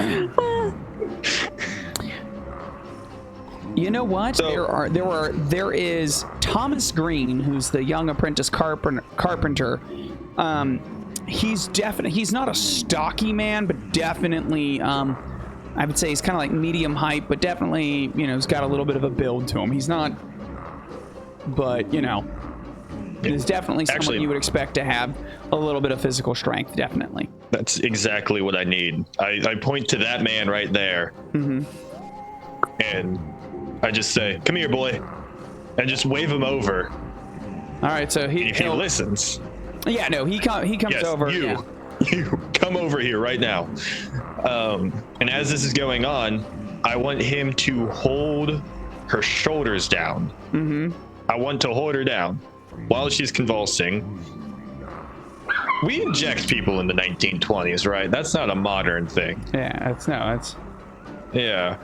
You know what? So, there is Thomas Green, who's the young apprentice carpenter. He's not a stocky man, but definitely, I would say he's kind of like medium height, but definitely, he's got a little bit of a build to him. He's not, but, there's definitely someone you would expect to have a little bit of physical strength, definitely. That's exactly what I need. I point to that man right there. Mm-hmm. And I just say, come here, boy. And just wave him over. All right, so he listens. Yeah, no, he comes over. You come over here right now. And as this is going on, I want him to hold her shoulders down. Mm-hmm. I want to hold her down while she's convulsing. We inject people in the 1920s, right? That's not a modern thing. Yeah, Yeah.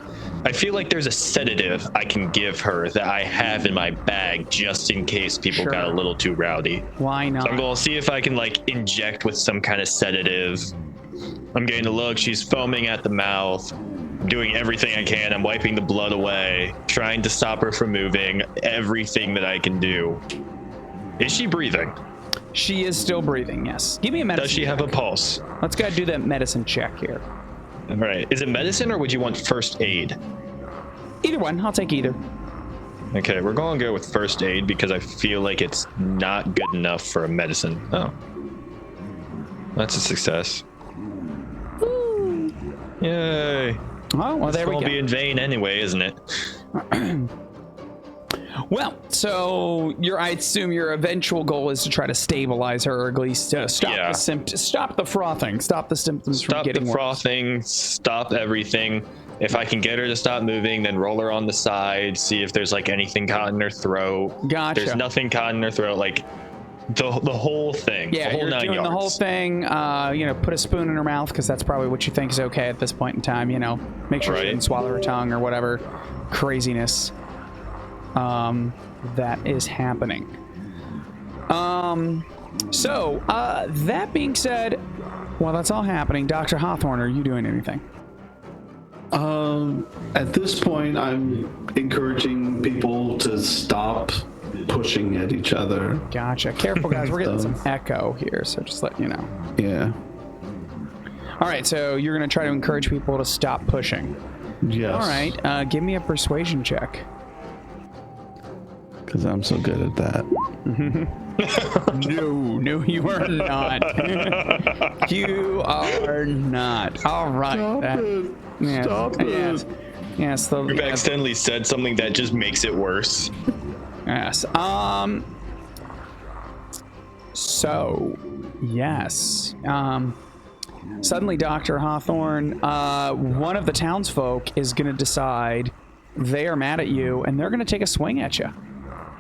I feel like there's a sedative I can give her that I have in my bag just in case people got a little too rowdy. Why not? So I'm going to see if I can inject with some kind of sedative. I'm getting to look. She's foaming at the mouth. I'm doing everything I can. I'm wiping the blood away, trying to stop her from moving. Everything that I can do. Is she breathing? She is still breathing, yes. Give me a medicine Does she have a pulse? Let's go do that medicine check here. All right. Is it medicine or would you want first aid? Either one. I'll take either. Okay, we're going to go with first aid because I feel like it's not good enough for a medicine. Oh. That's a success. Woo. Yay. Oh, well, there we go. This won't be in vain anyway, isn't it? Well, so I assume your eventual goal is to try to stabilize her, or at least stop the frothing, stop the symptoms from getting worse. Stop the frothing, stop everything. If I can get her to stop moving, then roll her on the side, see if there's anything caught in her throat. Gotcha. There's nothing caught in her throat. The whole thing. Yeah, the whole you're 9 doing yards. the whole thing. Put a spoon in her mouth because that's probably what you think is okay at this point in time. Make sure she didn't swallow her tongue or whatever craziness that is happening. So that being said, while that's all happening, Dr. Hawthorne, are you doing anything? At this point, I'm encouraging people to stop pushing at each other. Gotcha. Careful, guys. We're getting some echo here, so just let you know. Yeah. All right, so you're going to try to encourage people to stop pushing. Yes. All right, give me a persuasion check. Because I'm so good at that. No, you are not. You are not. All right. Stop it. Yes. You've accidentally said something that just makes it worse. Yes. So, yes. Suddenly, Dr. Hawthorne, one of the townsfolk is going to decide they are mad at you, and they're going to take a swing at you.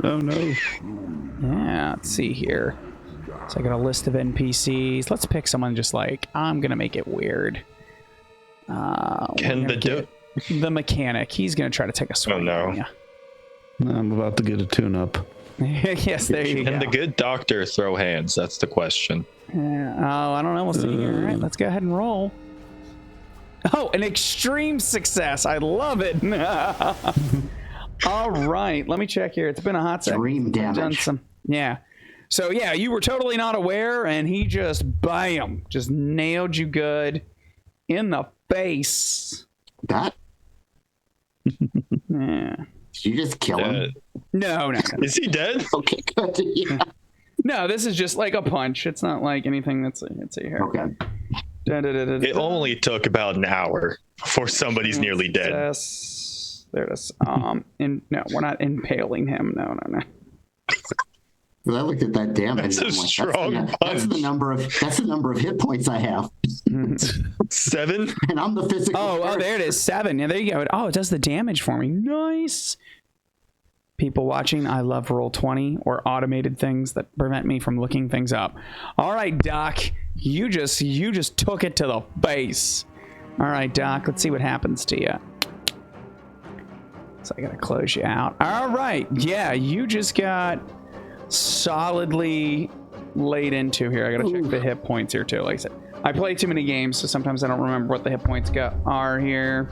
Oh, no. Yeah, let's see here. So I got a list of NPCs. Let's pick someone just like, I'm going to make it weird. The mechanic. He's going to try to take a swing. Oh, no. I'm about to get a tune-up. Yes, there you go. Can the good doctor throw hands? That's the question. I don't know. We'll see here. All right, let's go ahead and roll. Oh, an extreme success. I love it. All right, let me check here. It's been a hot second. Extreme damage. Yeah. So, yeah, you were totally not aware, and he just, bam, just nailed you good in the face. That? Yeah. Did you just kill him? No. Is he dead? Okay, good. Yeah. No, this is just like a punch. It's not like anything that's, let's see here. Okay. It only took about an hour before somebody's nearly dead. There it is. No, we're not impaling him. No. Well, I looked at that damage. That's a strong punch. That's the number of hit points I have. 7? And I'm the physical. Oh, there it is. 7. Yeah, there you go. Oh, it does the damage for me. Nice. People watching, I love Roll20 or automated things that prevent me from looking things up. All right, Doc, you just took it to the face. All right, Doc, let's see what happens to you. So I gotta close you out. All right, yeah, you just got solidly laid into here. I gotta check the hit points here too. Like I said, I play too many games, so sometimes I don't remember what the hit points are here.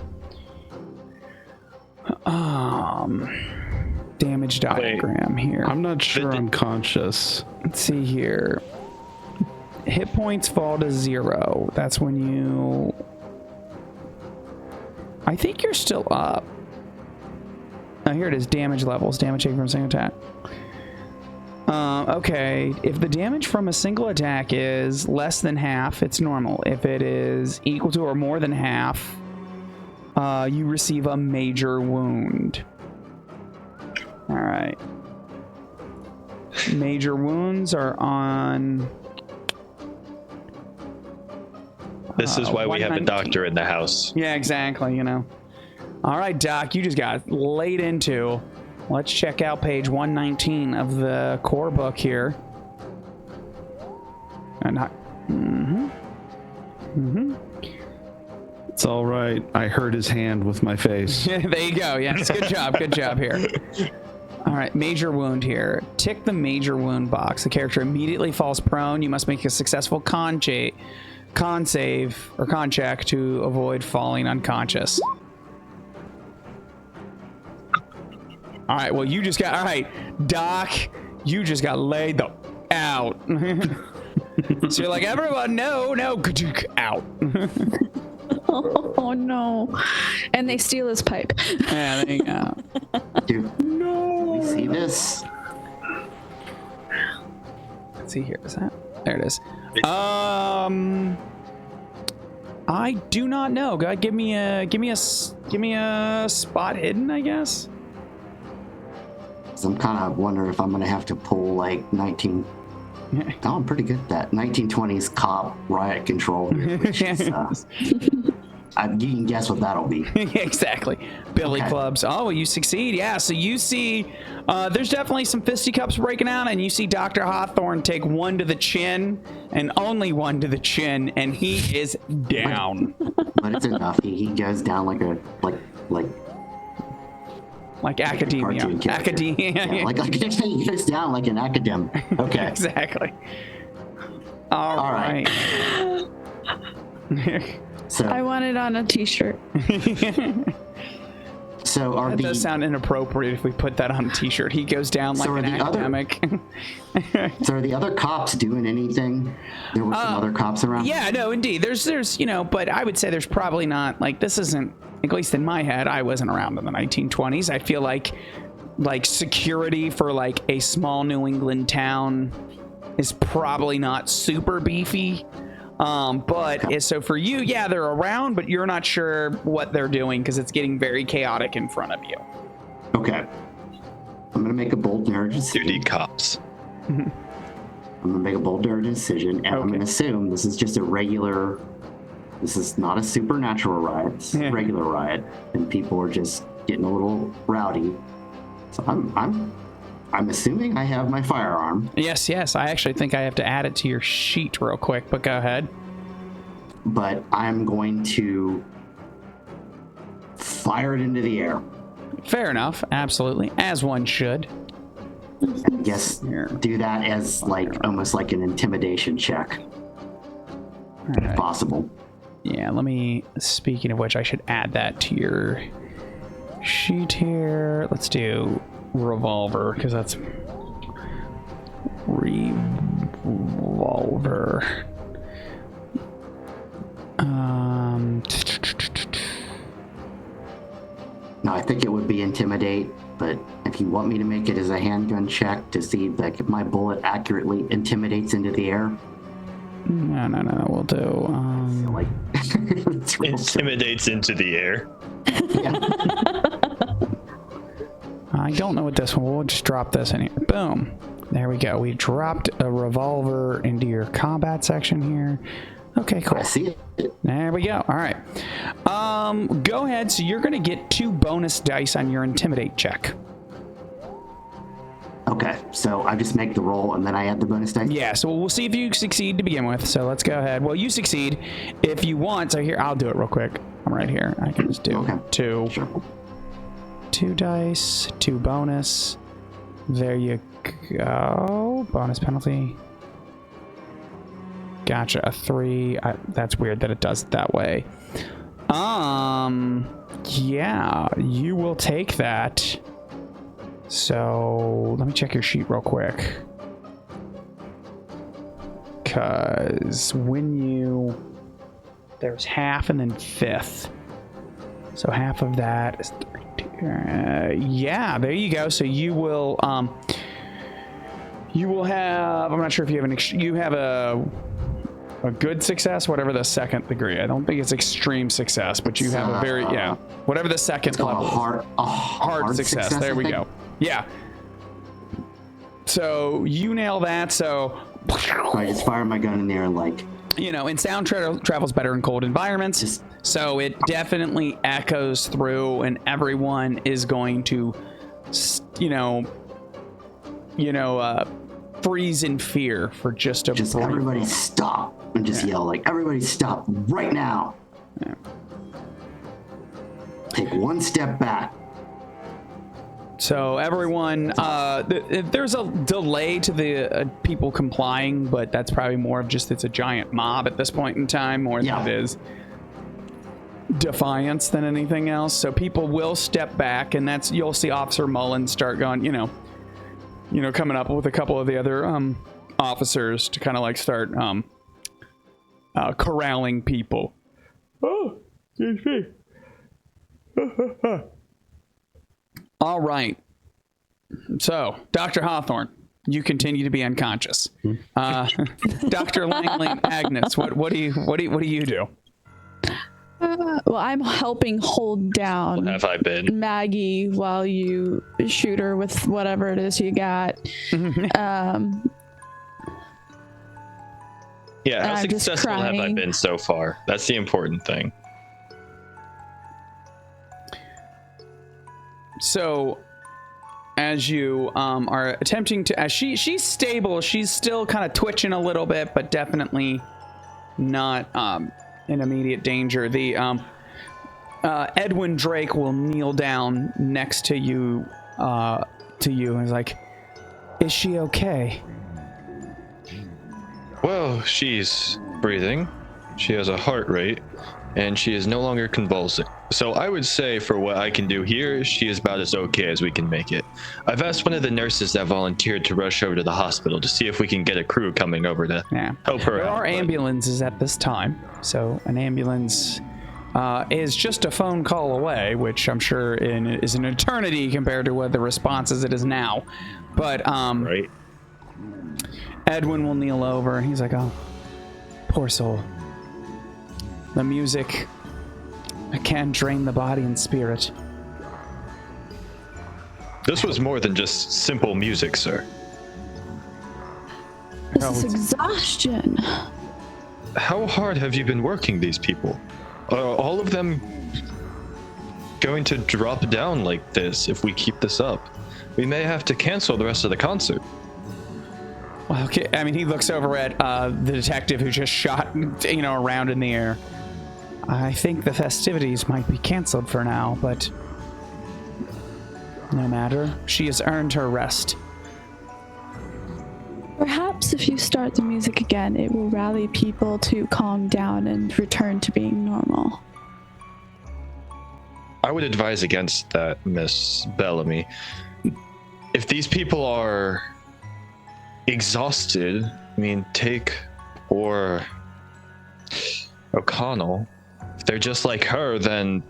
Damage diagram here. I'm not sure I'm conscious. Let's see here. Hit points fall to 0. That's when you... I think you're still up. Oh, here it is. Damage levels. Damage taken from a single attack. Okay. If the damage from a single attack is less than half, it's normal. If it is equal to or more than half, you receive a major wound. All right. Major wounds are on... This is why we have a 119. doctor in the house. Yeah, exactly, All right, Doc, you just got laid into. Let's check out page 119 of the core book here. It's all right. I hurt his hand with my face. There you go. Yes, good job here. All right, major wound here. Tick the major wound box. The character immediately falls prone. You must make a successful con save or con check to avoid falling unconscious. All right, well, you just got... All right, Doc, you just got laid out. So you're like, everyone, no, out. Oh, no. And they steal his pipe. Yeah, there you go. Dude, no. You see this? Let's see here. Is that? There it is. I do not know. God, give me a spot hidden, I guess. So I'm kind of wondering if I'm going to have to pull like 19... Oh, I'm pretty good at that. 1920s cop riot control. Which is, You can guess what that'll be. Exactly. Billy Okay. clubs. Oh, you succeed. Yeah. So you see, there's definitely some fisticuffs breaking out, and you see Dr. Hawthorne take one to the chin, and only one to the chin, and he is down. But it's enough. He goes down Like academia. cartoon character. Academia. Yeah, he goes down like an academic. Okay. Exactly. All right. So I want it on a t-shirt. so are That the does sound inappropriate if we put that on a t-shirt. He goes down like So are an the other- academic. so are the other cops doing anything? There were some other cops around. Yeah, no, indeed. There's, but I would say there's probably not, like, this isn't, at least in my head, I wasn't around in the 1920s. I feel like security for like a small New England town is probably not super beefy. So for you, yeah, they're around, but you're not sure what they're doing because it's getting very chaotic in front of you. Okay. I'm gonna make a bold and urgent decision. Duty cops. I'm gonna make a bold and urgent decision, and I'm Okay. gonna assume this is just a regular. This is not a supernatural riot. It's a regular riot, and people are just getting a little rowdy. So I'm assuming I have my firearm, Yes. I actually think I have to add it to your sheet real quick, but go ahead. but I'm going to fire it into the air. Fair enough. Absolutely. As one should. I guess do that as almost like an intimidation check, if possible. Yeah, speaking of which, I should add that to your sheet here. Let's do revolver, because that's revolver. No, I think it would be intimidate, but if you want me to make it as a handgun check to see if my bullet accurately intimidates into the air, No, we'll do. it's real simple. Intimidates into the air. I don't know what this one. We'll just drop this in here. Boom. There we go. We dropped a revolver into your combat section here. Okay, cool. I see it. There we go. All right. Go ahead. So you're going to get 2 bonus dice on your intimidate check. Okay, so I just make the roll and then I add the bonus dice. Yeah, so we'll see if you succeed to begin with. So let's go ahead. Well, you succeed. If you want, so here, I'll do it real quick. I'm right here. I can just do Okay. 2. Sure. 2 dice, 2 bonus. There you go. Bonus penalty. Gotcha. A 3. That's weird that it does it that way. Yeah, you will take that. So let me check your sheet real quick. Because there's half and then fifth. So half of that is 32. Yeah, there you go. So you will have, I'm not sure if you have you have a good success, whatever the second degree. I don't think it's extreme success, but you have a very, whatever the second level. A hard success. There we go. Yeah. So you nail that. So I just fire my gun in there and and sound travels better in cold environments. So it definitely echoes through, and everyone is going to, freeze in fear for just a brief everybody stop and just yell everybody stop right now. Yeah. Take one step back. So everyone, there's a delay to the people complying, but that's probably more of just it's a giant mob at this point in time, more than it is defiance than anything else. So people will step back, and you'll see Officer Mullen start going, coming up with a couple of the other officers to kind of start corralling people. Oh, excuse me. All right. So, Dr. Hawthorne, you continue to be unconscious. Dr. Langley and Agnes, what do you do? Well, I'm helping hold down Have I been? Maggie while you shoot her with whatever it is you got. Yeah, how I'm just successful have I crying. been so far? That's the important thing. So as you are attempting to, as she's stable, she's still kind of twitching a little bit, but definitely not in immediate danger. The Edwin Drake will kneel down next to you, and he's like, "Is she okay?" Well, she's breathing. She has a heart rate, and she is no longer convulsing. So I would say, for what I can do here, she is about as okay as we can make it. I've asked one of the nurses that volunteered to rush over to the hospital to see if we can get a crew coming over to help her out. There are ambulances at this time, so an ambulance is just a phone call away, which I'm sure is an eternity compared to what the response as it is now. But right. Edwin will kneel over, and he's like, "Oh, poor soul. The music can drain the body and spirit." This was more than just simple music, sir. This is exhaustion. How hard have you been working these people? Are all of them going to drop down like this if we keep this up? We may have to cancel the rest of the concert. Well, okay. I mean, he looks over at the detective who just shot, around in the air. I think the festivities might be canceled for now, but no matter. She has earned her rest. Perhaps if you start the music again, it will rally people to calm down and return to being normal. I would advise against that, Miss Bellamy. If these people are exhausted, I mean, take or O'Connell. If they're just like her, then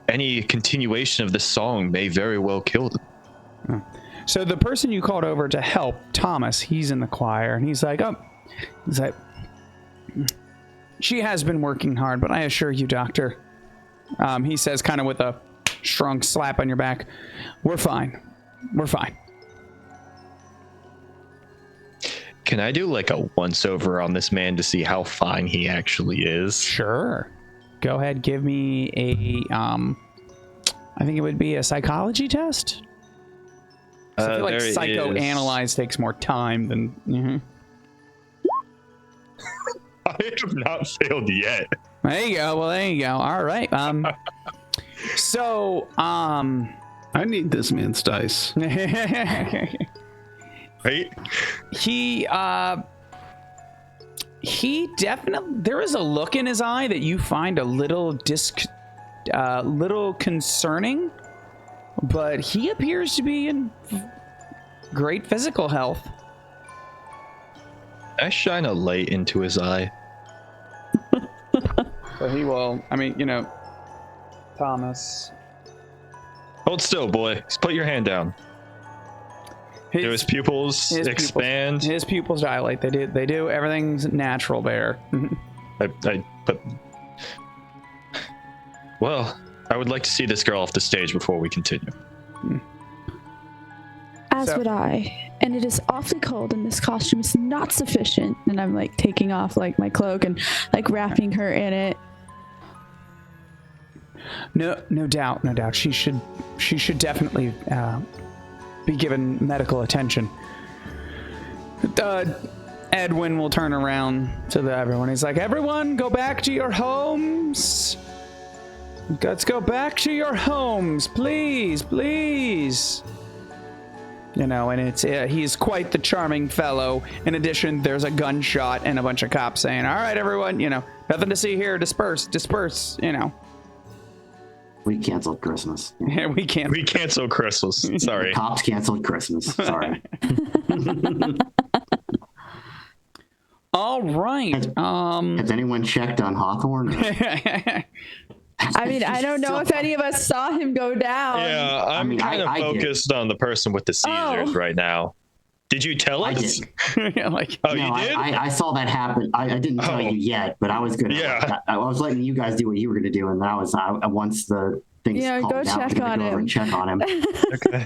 any continuation of this song may very well kill them. So the person you called over to help, Thomas, he's in the choir, and he's like, she has been working hard, but I assure you, Doctor, he says, kind of with a strong slap on your back, we're fine. We're fine. Can I do like a once over on this man to see how fine he actually is? Sure. Go ahead, give me a, I think it would be a psychology test. So I feel like psychoanalyze takes more time than... Mm-hmm. I have not failed yet. There you go. Well, there you go. All right. So, I need this man's dice. Right? He definitely, there is a look in his eye that you find a little concerning, but he appears to be in great physical health. I shine a light into his eye. So he will, Thomas. Hold still, boy. Just put your hand down. Do his pupils expand? His pupils dilate. They do. Everything's natural there. Well, I would like to see this girl off the stage before we continue. As would I. And it is awfully cold, and this costume is not sufficient. And I'm like taking off like my cloak and like wrapping her in it. No doubt. She should definitely be given medical attention. Edwin will turn around to everyone. He's like, everyone, go back to your homes. Let's go back to your homes, please. And it's he's quite the charming fellow. In addition, there's a gunshot and a bunch of cops saying, all right, everyone, nothing to see here. Disperse. We canceled Christmas. Yeah, we canceled Christmas. Sorry. The cops canceled Christmas. Sorry. All right. Has anyone checked on Hawthorne? I mean, I don't know if any of us saw him go down. Yeah, I'm kind of focused on the person with the Caesars right now. Did you tell us? I did. You did? I saw that happen. I didn't tell you yet, but I was gonna. Yeah. I was letting you guys do what you were gonna do, and then I once the things calmed go down, check on him. Check on him. Okay.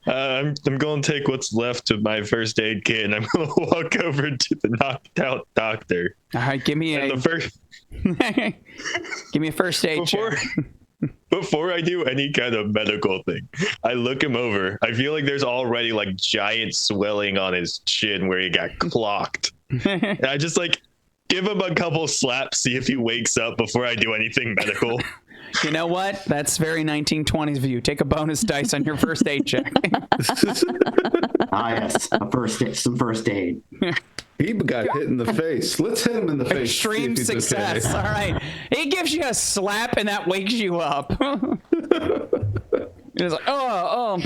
I'm going to take what's left of my first aid kit, and I'm going to walk over to the knocked out doctor. All right, give me a first aid check. Before I do any kind of medical thing, I look him over. I feel like there's already like giant swelling on his chin where he got clocked. And I just like give him a couple slaps, see if he wakes up before I do anything medical. You know what? That's very 1920s of you. Take a bonus dice on your first aid check. Yes, some first aid. He got hit in the face. Let's hit him in the face. Extreme success. Okay. All right. He gives you a slap and that wakes you up. It's like, oh.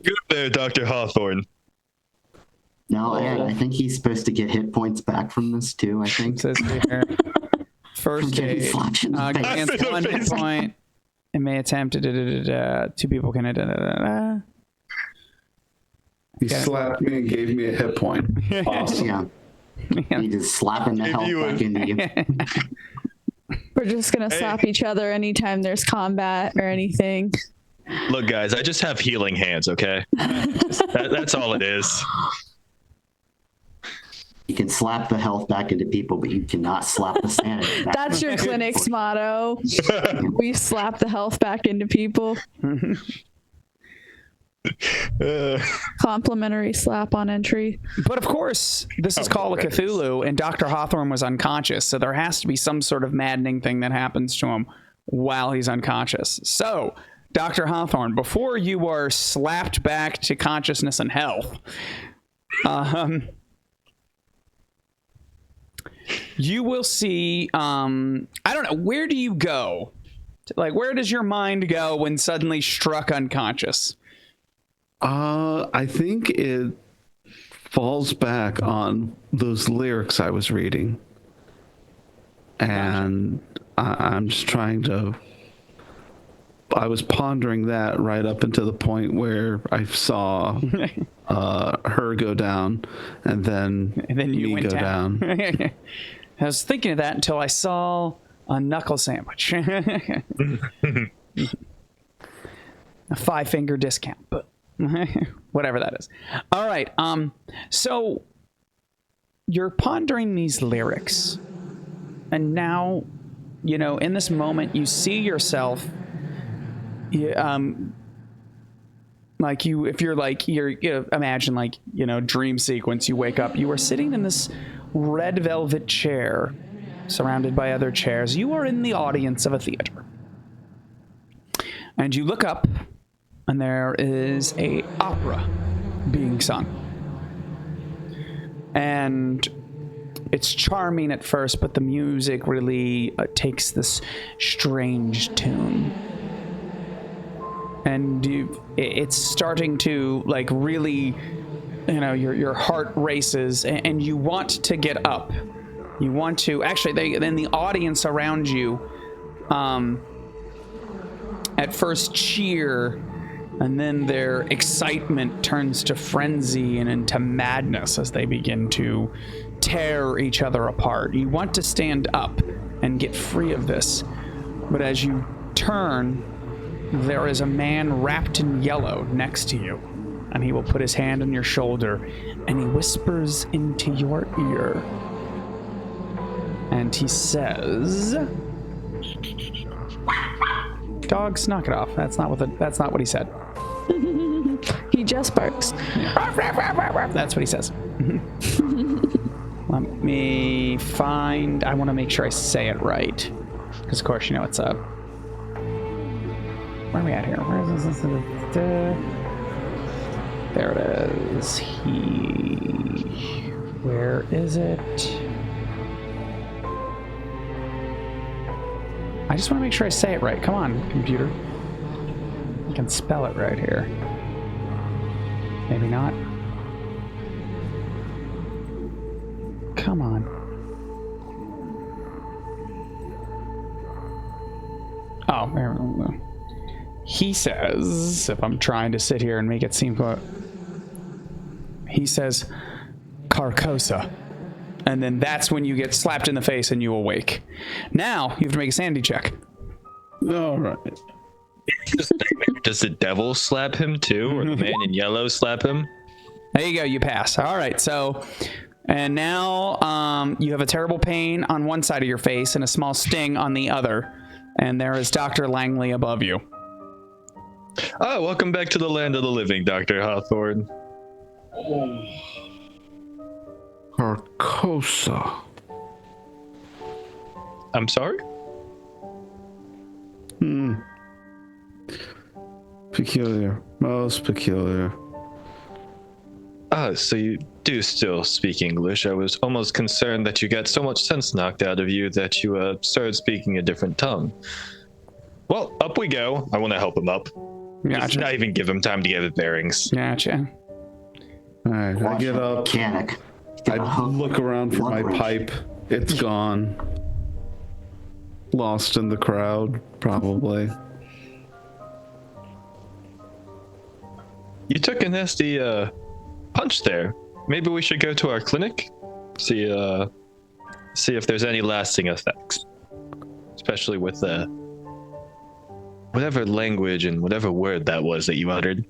Good there, Dr. Hawthorne. No, I think he's supposed to get hit points back from this too, I think. Says here, first aid. Against 1 hit point. It may attempt to 2 people can. He slapped me and gave me a hit point. Awesome. Yeah. He just slapping the health back into you. We're just gonna slap each other anytime there's combat or anything. Look, guys, I just have healing hands, okay? That's all it is. You can slap the health back into people, but you cannot slap the sanity back. That's your clinic's motto. We slap the health back into people. Complimentary slap on entry. But of course, this is Call of Cthulhu, and Dr. Hawthorne was unconscious, so there has to be some sort of maddening thing that happens to him while he's unconscious. So, Dr. Hawthorne, before you are slapped back to consciousness and health, you will see, I don't know, where do you go? Like, where does your mind go when suddenly struck unconscious? I think it falls back on those lyrics I was reading. And I'm just trying to... I was pondering that right up until the point where I saw her go down, and then you me went go down. I was thinking of that until I saw a knuckle sandwich. A 5-finger discount, but whatever that is. All right. So you're pondering these lyrics, and now, you know, in this moment, you see yourself. Like you, if you're like imagine like, you know, dream sequence. You wake up. You are sitting in this red velvet chair, surrounded by other chairs. You are in the audience of a theater, and you look up. And there is a opera being sung. And it's charming at first, but the music really takes this strange tune. And it's starting to like really, you know, your heart races and you want to get up. You want to, actually, then the audience around you at first cheer. And then their excitement turns to frenzy and into madness as they begin to tear each other apart. You want to stand up and get free of this. But as you turn, there is a man wrapped in yellow next to you. And he will put his hand on your shoulder and he whispers into your ear. And he says... Dogs, knock it off. That's not what he said. He just barks. Yeah. That's what he says. Let me find... I want to make sure I say it right. Because, of course, you know it's up. Where are we at here? Where is this? There it is. Where is it? I just want to make sure I say it right. Come on, computer. I can spell it right here. Maybe not. Come on. Oh, there we go. He says, if I'm trying to sit here and make it seem... He says, Carcosa. And then that's when you get slapped in the face and you awake. Now, you have to make a sanity check. All right. Does the devil slap him too? Or the man in yellow slap him? There you go, you pass. All right, so And now you have a terrible pain on one side of your face and a small sting on the other. And there is Dr. Langley above you. Oh, welcome back to the land of the living, Dr. Hawthorne. Carcosa. I'm sorry? Peculiar. Most peculiar. Oh, so you do still speak English. I was almost concerned that you got so much sense knocked out of you that you started speaking a different tongue. Well, up we go. I want to help him up. Gotcha. Not even give him time to get his bearings. Gotcha. All right, I Watch get that up. Mechanic. I look around for my Blood wrench. pipe. It's gone. Lost in the crowd, probably. You took a nasty punch there. Maybe we should go to our clinic, see if there's any lasting effects, especially with whatever language and whatever word that was that you uttered.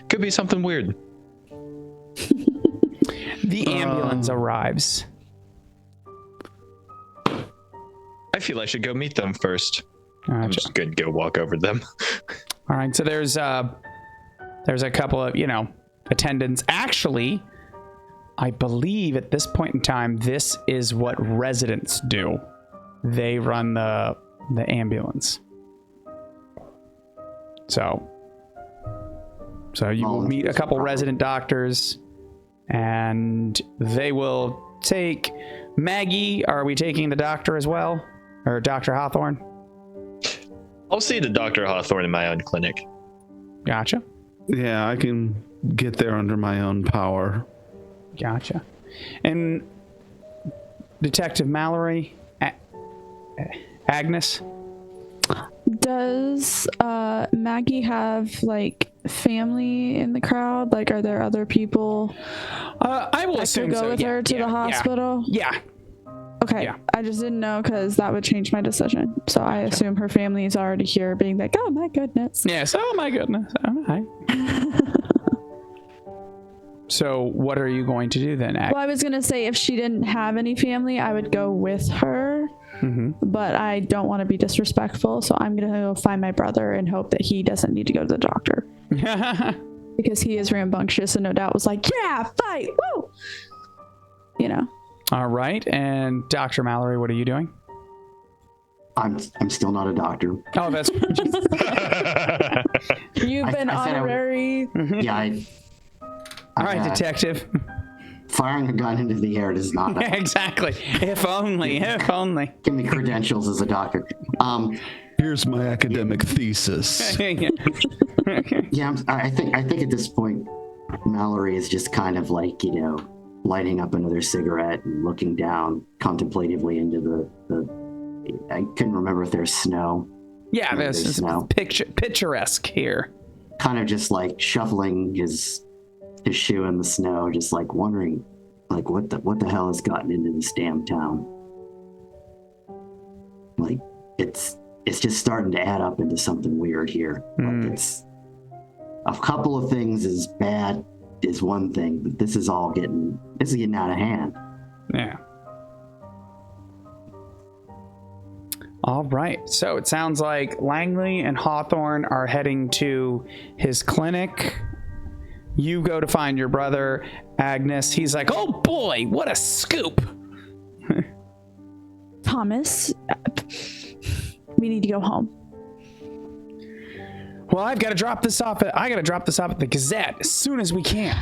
Could be something weird. The ambulance arrives. I feel I should go meet them first. I'm Gotcha. just gonna go walk over them. All right, so there's a couple of, attendants. Actually, I believe at this point in time, this is what residents do. They run the ambulance. So you will meet a couple resident doctors, and they will take Maggie. Are we taking the doctor as well, or Dr. Hawthorne? I'll see the Dr. Hawthorne in my own clinic. Gotcha. Yeah, I can get there under my own power. Gotcha. And Detective Mallory, Agnes? Does Maggie have family in the crowd? Are there other people I will that assume could go so. with her to the hospital? Yeah. Okay. Yeah. I just didn't know because that would change my decision. So I assume her family is already here, being like, "Oh my goodness." Yes. Oh my goodness. Oh, hi. So what are you going to do then, Agnes? Well, I was gonna say if she didn't have any family, I would go with her. Mm-hmm. But I don't want to be disrespectful, so I'm gonna go find my brother and hope that he doesn't need to go to the doctor because he is rambunctious and no doubt was like, "Yeah, fight, woo!" All right. And Dr. Mallory, what are you doing? I'm still not a doctor. Oh, that's You've been I said I would- honorary. Yeah, all right, detective. firing a gun into the air does not Exactly. If only. give me credentials as a doctor. Here's my academic thesis. Yeah, I think at this point, Mallory is just kind of lighting up another cigarette and looking down contemplatively into the I couldn't remember if there's snow. Yeah, Maybe this there's is snow. picturesque here. Kind of just shuffling his shoe in the snow, just wondering what the hell has gotten into this damn town. It's just starting to add up into something weird here. It's a couple of things is bad is one thing, but this is getting out of hand. Yeah. All right. So it sounds like Langley and Hawthorne are heading to his clinic. You go to find your brother, Agnes. He's like, "Oh boy, what a scoop." Thomas, we need to go home. Well, I got to drop this off at the Gazette as soon as we can.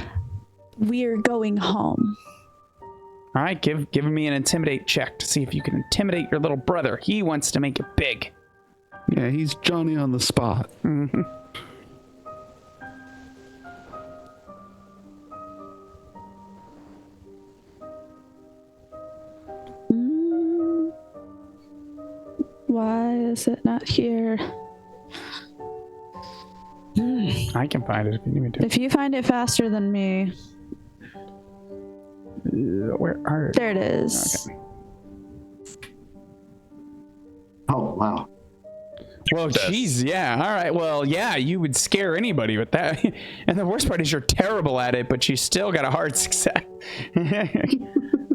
We're going home. All right, give me an intimidate check to see if you can intimidate your little brother. He wants to make it big. Yeah, he's Johnny on the spot. Mm-hmm. Why is it not here? I can find it if you need me to. If you find it faster than me. Where are There it is. Okay. Oh wow. Well, geez, yeah. All right. Well, yeah, you would scare anybody with that. And the worst part is you're terrible at it, but you still got a hard success.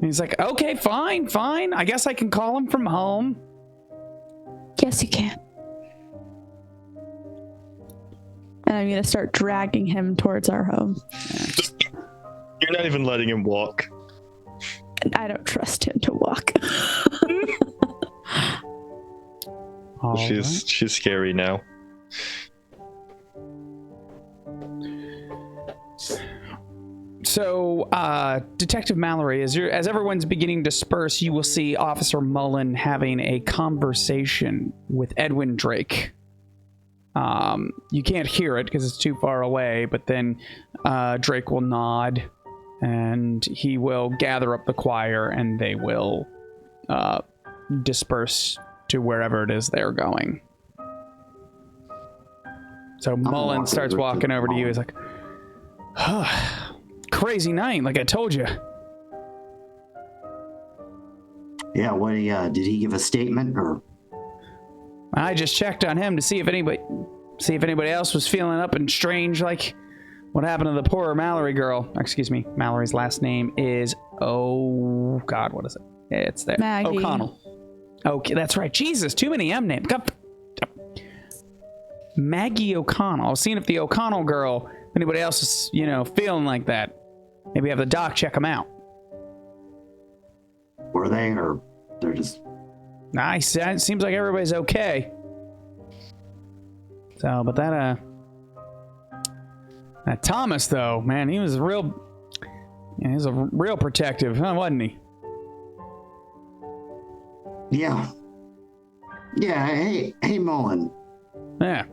He's like, okay, fine. I guess I can call him from home. Yes, you can. And I'm going to start dragging him towards our home. You're not even letting him walk. And I don't trust him to walk. She's scary now. So, Detective Mallory, as everyone's beginning to disperse, you will see Officer Mullen having a conversation with Edwin Drake. You can't hear it because it's too far away, but then Drake will nod, and he will gather up the choir, and they will disperse to wherever it is they're going. So Mullen starts walking over to you. He's like, crazy night, like I told you. Yeah, what did he give a statement or? I just checked on him to see if anybody else was feeling up and strange, like what happened to the poor Mallory girl. Excuse me, Mallory's last name is what is it? It's there. Maggie. O'Connell. Okay, that's right. Jesus, too many M names. Maggie O'Connell. I was seeing if the O'Connell girl, if anybody else is, feeling like that. Maybe have the doc check them out. Were they, or they're just... Nice. It seems like everybody's okay. So, but that Thomas, though, man, he was real protective, huh, wasn't he? Yeah. Yeah, hey, Mullen. Yeah.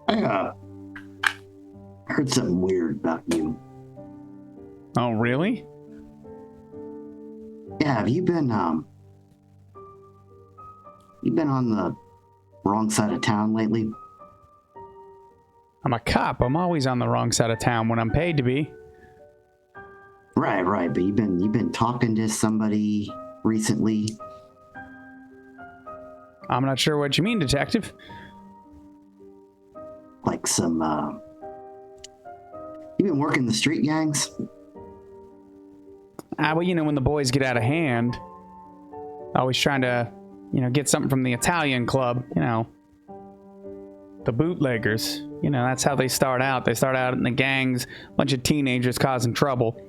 I heard something weird about you. Oh, really? Yeah, have you been on the wrong side of town lately? I'm a cop. I'm always on the wrong side of town when I'm paid to be. Right, but you've been talking to somebody recently. I'm not sure what you mean, detective. Like some you've been working the street gangs? Well, when the boys get out of hand, always trying to, get something from the Italian club, the bootleggers. That's how they start out. They start out in the gangs, a bunch of teenagers causing trouble.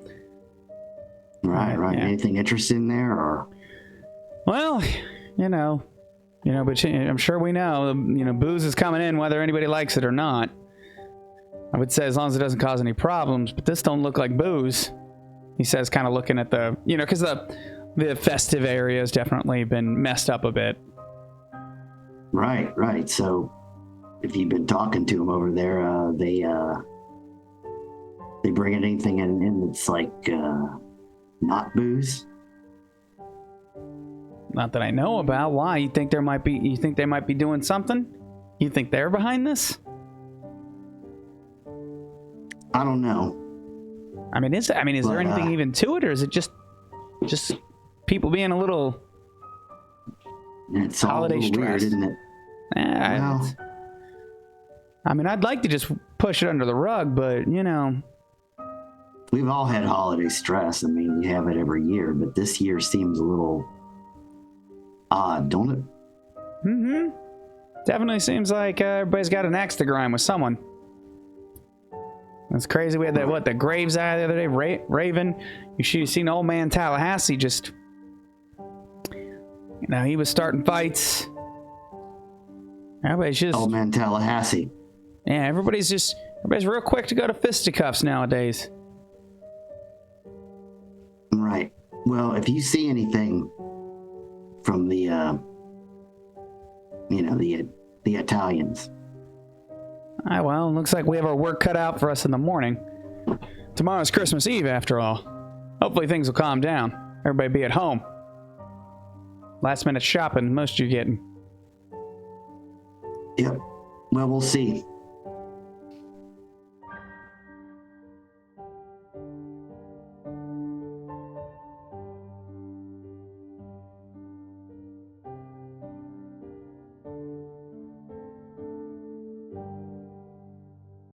Right. Yeah. Anything interesting there, or? Well, but I'm sure we know, booze is coming in whether anybody likes it or not. I would say as long as it doesn't cause any problems, but this don't look like booze. He says, kind of looking at the, because the festive area has definitely been messed up a bit. Right. So, if you've been talking to them over there, they bring anything in that's like not booze? Not that I know about. Why? You think they might be doing something? You think they're behind this? I don't know. Is there anything even to it, or is it just people being a little it's all holiday a little weird, stressed? isn't it? Well, I'd like to just push it under the rug, but we've all had holiday stress. You have it every year, but this year seems a little odd, don't it? Mm-hmm. Definitely seems like everybody's got an axe to grind with someone. That's crazy. We had the Graves Eye the other day, Raven. You should have seen old man Tallahassee just, he was starting fights. Everybody's just... Old man Tallahassee. Yeah, everybody's real quick to go to fisticuffs nowadays. Right. Well, if you see anything from the Italians. Well, looks like we have our work cut out for us in the morning. Tomorrow's Christmas Eve, after all. Hopefully things will calm down. Everybody be at home. Last minute shopping, most of you getting. Yep. Well, we'll see.